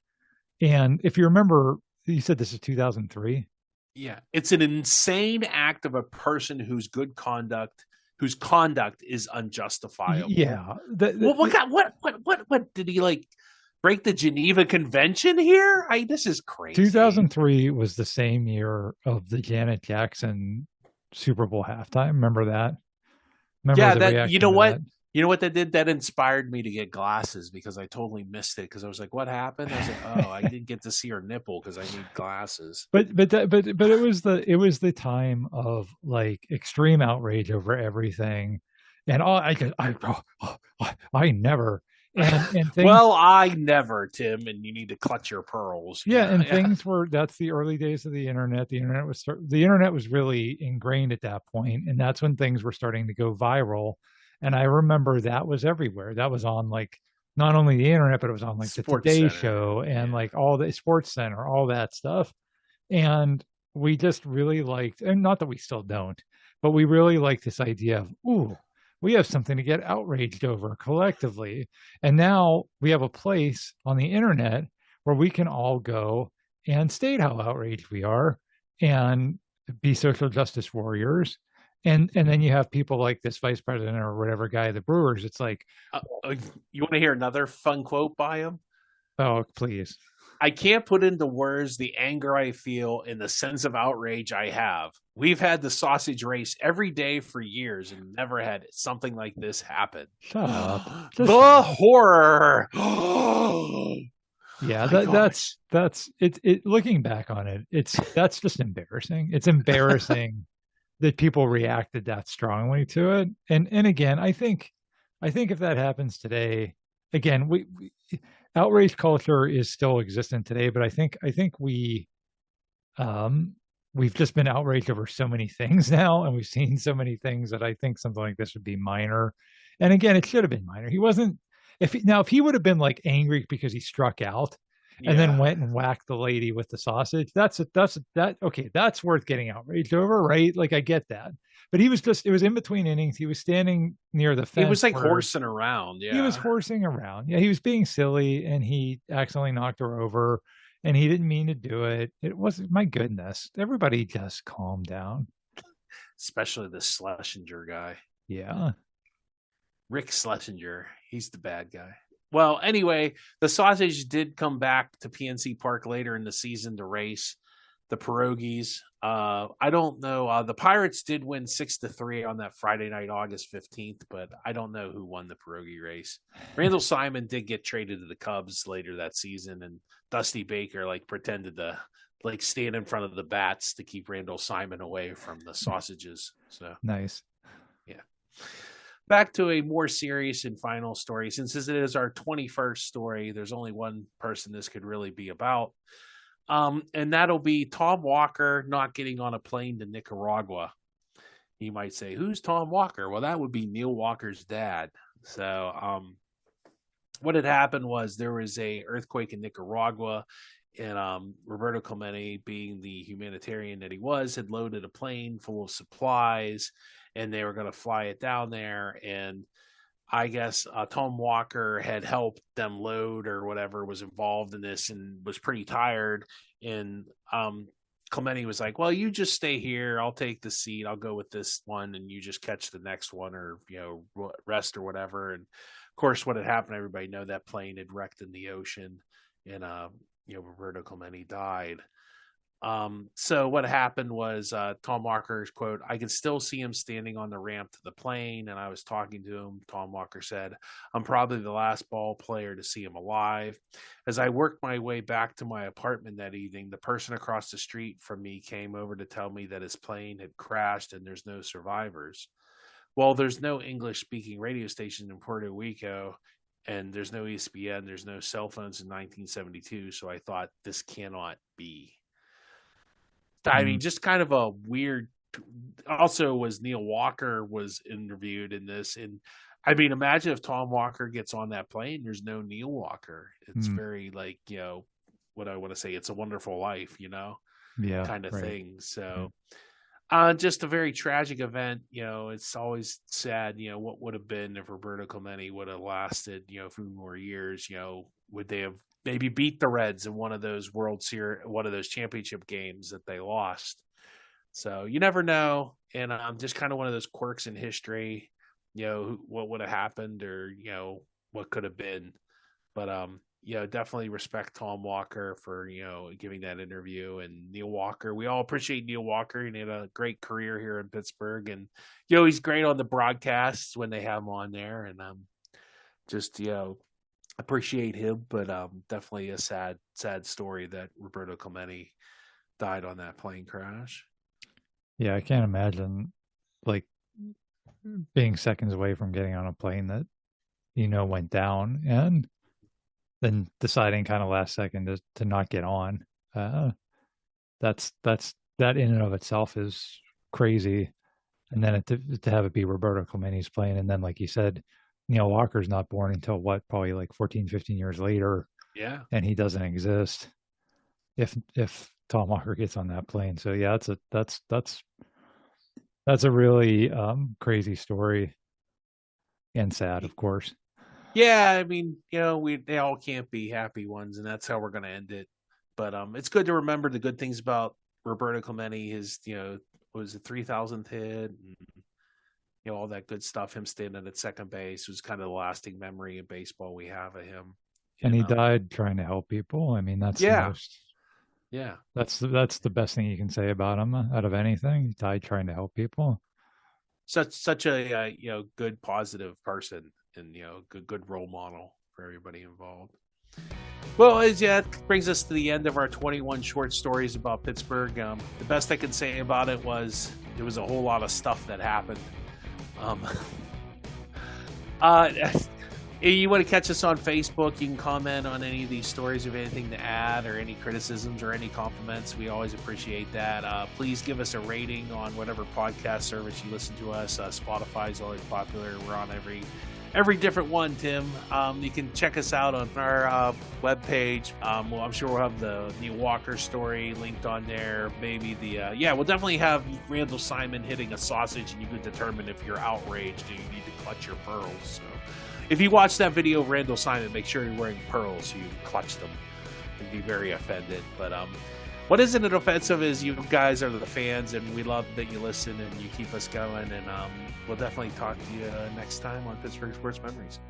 And if you remember, you said this is 2003. Yeah, it's an insane act of a person whose conduct is unjustifiable. Yeah. What did he like break the Geneva Convention here? This is crazy. 2003 was the same year of the Janet Jackson Super Bowl halftime. Remember that? You know what? You know what that did? That inspired me to get glasses because I totally missed it. Because I was like, "What happened?" I was like, "Oh, I didn't get to see her nipple because I need glasses." But it was the time of like extreme outrage over everything, and I never and things, well, I never, Tim, and you need to clutch your pearls. Yeah, and things were. That's the early days of the internet. The internet was really ingrained at that point, and that's when things were starting to go viral. And I remember that was everywhere. That was on like not only the internet, but it was on like Sports the Today Center. Show and like all the Sports Center, all that stuff. And we just really liked, and not that we still don't, but we really like this idea of, ooh, we have something to get outraged over collectively. And now we have a place on the internet where we can all go and state how outraged we are and be social justice warriors. And then you have people like this vice president or whatever guy, the Brewers. It's like, you want to hear another fun quote by him? Oh, please. I can't put into words the anger I feel and the sense of outrage I have. We've had the sausage race every day for years and never had something like this happen. Shut up. The horror. Yeah, that's it. Looking back on it, that's just embarrassing. It's embarrassing that people reacted that strongly to it. And again, I think if that happens today, again, we outrage culture is still existent today, but I think we've just been outraged over so many things now, and we've seen so many things that I think something like this would be minor. And again, it should have been minor. He wasn't. If he would have been like angry because he struck out and then went and whacked the lady with the sausage, that's worth getting outraged over, right? Like I get that. But it was in between innings. He was standing near the fence. He was like horsing around. Yeah. He was horsing around. Yeah, he was being silly and he accidentally knocked her over and he didn't mean to do it. It wasn't, my goodness. Everybody just calm down. Especially the Schlesinger guy. Yeah. Rick Schlesinger. He's the bad guy. Well, anyway, the sausage did come back to PNC Park later in the season to race the pierogies. I don't know. The Pirates did win 6-3 on that Friday night, August 15th, but I don't know who won the pierogi race. Randall Simon did get traded to the Cubs later that season, and Dusty Baker like pretended to like stand in front of the bats to keep Randall Simon away from the sausages. So nice. Yeah. Back to a more serious and final story. Since this is our 21st story, there's only one person this could really be about. And that'll be Tom Walker not getting on a plane to Nicaragua. You might say, who's Tom Walker? Well, that would be Neil Walker's dad. So what had happened was there was a earthquake in Nicaragua, and Roberto Clemente, being the humanitarian that he was, had loaded a plane full of supplies, and they were going to fly it down there. And I guess Tom Walker had helped them load or whatever, was involved in this, and was pretty tired. And Clemente was like, "Well, you just stay here. I'll take the seat. I'll go with this one, and you just catch the next one, or rest or whatever." And of course, what had happened, everybody know that plane had wrecked in the ocean, and Roberto Clemente died. So what happened was Tom Walker's quote, "I can still see him standing on the ramp to the plane, and I was talking to him." Tom Walker said, "I'm probably the last ball player to see him alive. As I worked my way back to my apartment that evening, the person across the street from me came over to tell me that his plane had crashed and there's no survivors. Well, there's no English-speaking radio station in Puerto Rico, and there's no ESPN, there's no cell phones in 1972, so I thought, this cannot be." I mean, just kind of a weird. Also, was Neil Walker was interviewed in this, and I mean, imagine if Tom Walker gets on that plane. There's no Neil Walker. It's very like what I want to say. It's a Wonderful Life, kind of thing. So, just a very tragic event. It's always sad. What would have been if Roberto Clemente would have lasted, a few more years? Would they have maybe beat the Reds in one of those World Series, one of those championship games that they lost? So you never know. And just kind of one of those quirks in history, what would have happened, or, what could have been. But, definitely respect Tom Walker for, giving that interview, and Neil Walker. We all appreciate Neil Walker. He had a great career here in Pittsburgh, and, he's great on the broadcasts when they have him on there. And just, appreciate him, but definitely a sad story that Roberto Clemente died on that plane crash. Yeah, I can't imagine like being seconds away from getting on a plane that went down, and then deciding kind of last second to not get on. That's that in and of itself is crazy. And then to have it be Roberto Clemente's plane, and then like you said, Neil Walker's not born until probably like 14, 15 years later. Yeah. And he doesn't exist if Tom Walker gets on that plane. So yeah, that's a really crazy story, and sad, of course. Yeah, I mean, they all can't be happy ones, and that's how we're going to end it. But it's good to remember the good things about Roberto Clemente. His, was it 3,000th hit, and all that good stuff. Him standing at second base was kind of the lasting memory in baseball we have of him. And he died trying to help people. I mean, that's the most. Yeah, that's the best thing you can say about him out of anything. He died trying to help people. Such a good, positive person, and good role model for everybody involved. Well, that brings us to the end of our 21 short stories about Pittsburgh. The best I can say about it was there was a whole lot of stuff that happened. You want to catch us on Facebook, you can comment on any of these stories, if anything to add, or any criticisms or any compliments. We always appreciate that. Please give us a rating on whatever podcast service you listen to us. Spotify is always popular. We're on every different one, Tim. You can check us out on our webpage. Well, I'm sure we'll have the Neil Walker story linked on there. Maybe we'll definitely have Randall Simon hitting a sausage, and you can determine if you're outraged and you need to clutch your pearls. So if you watch that video of Randall Simon, make sure you're wearing pearls so you can clutch them and be very offended. But what isn't offensive is you guys are the fans, and we love that you listen and you keep us going. And we'll definitely talk to you next time on Pittsburgh Sports Memories.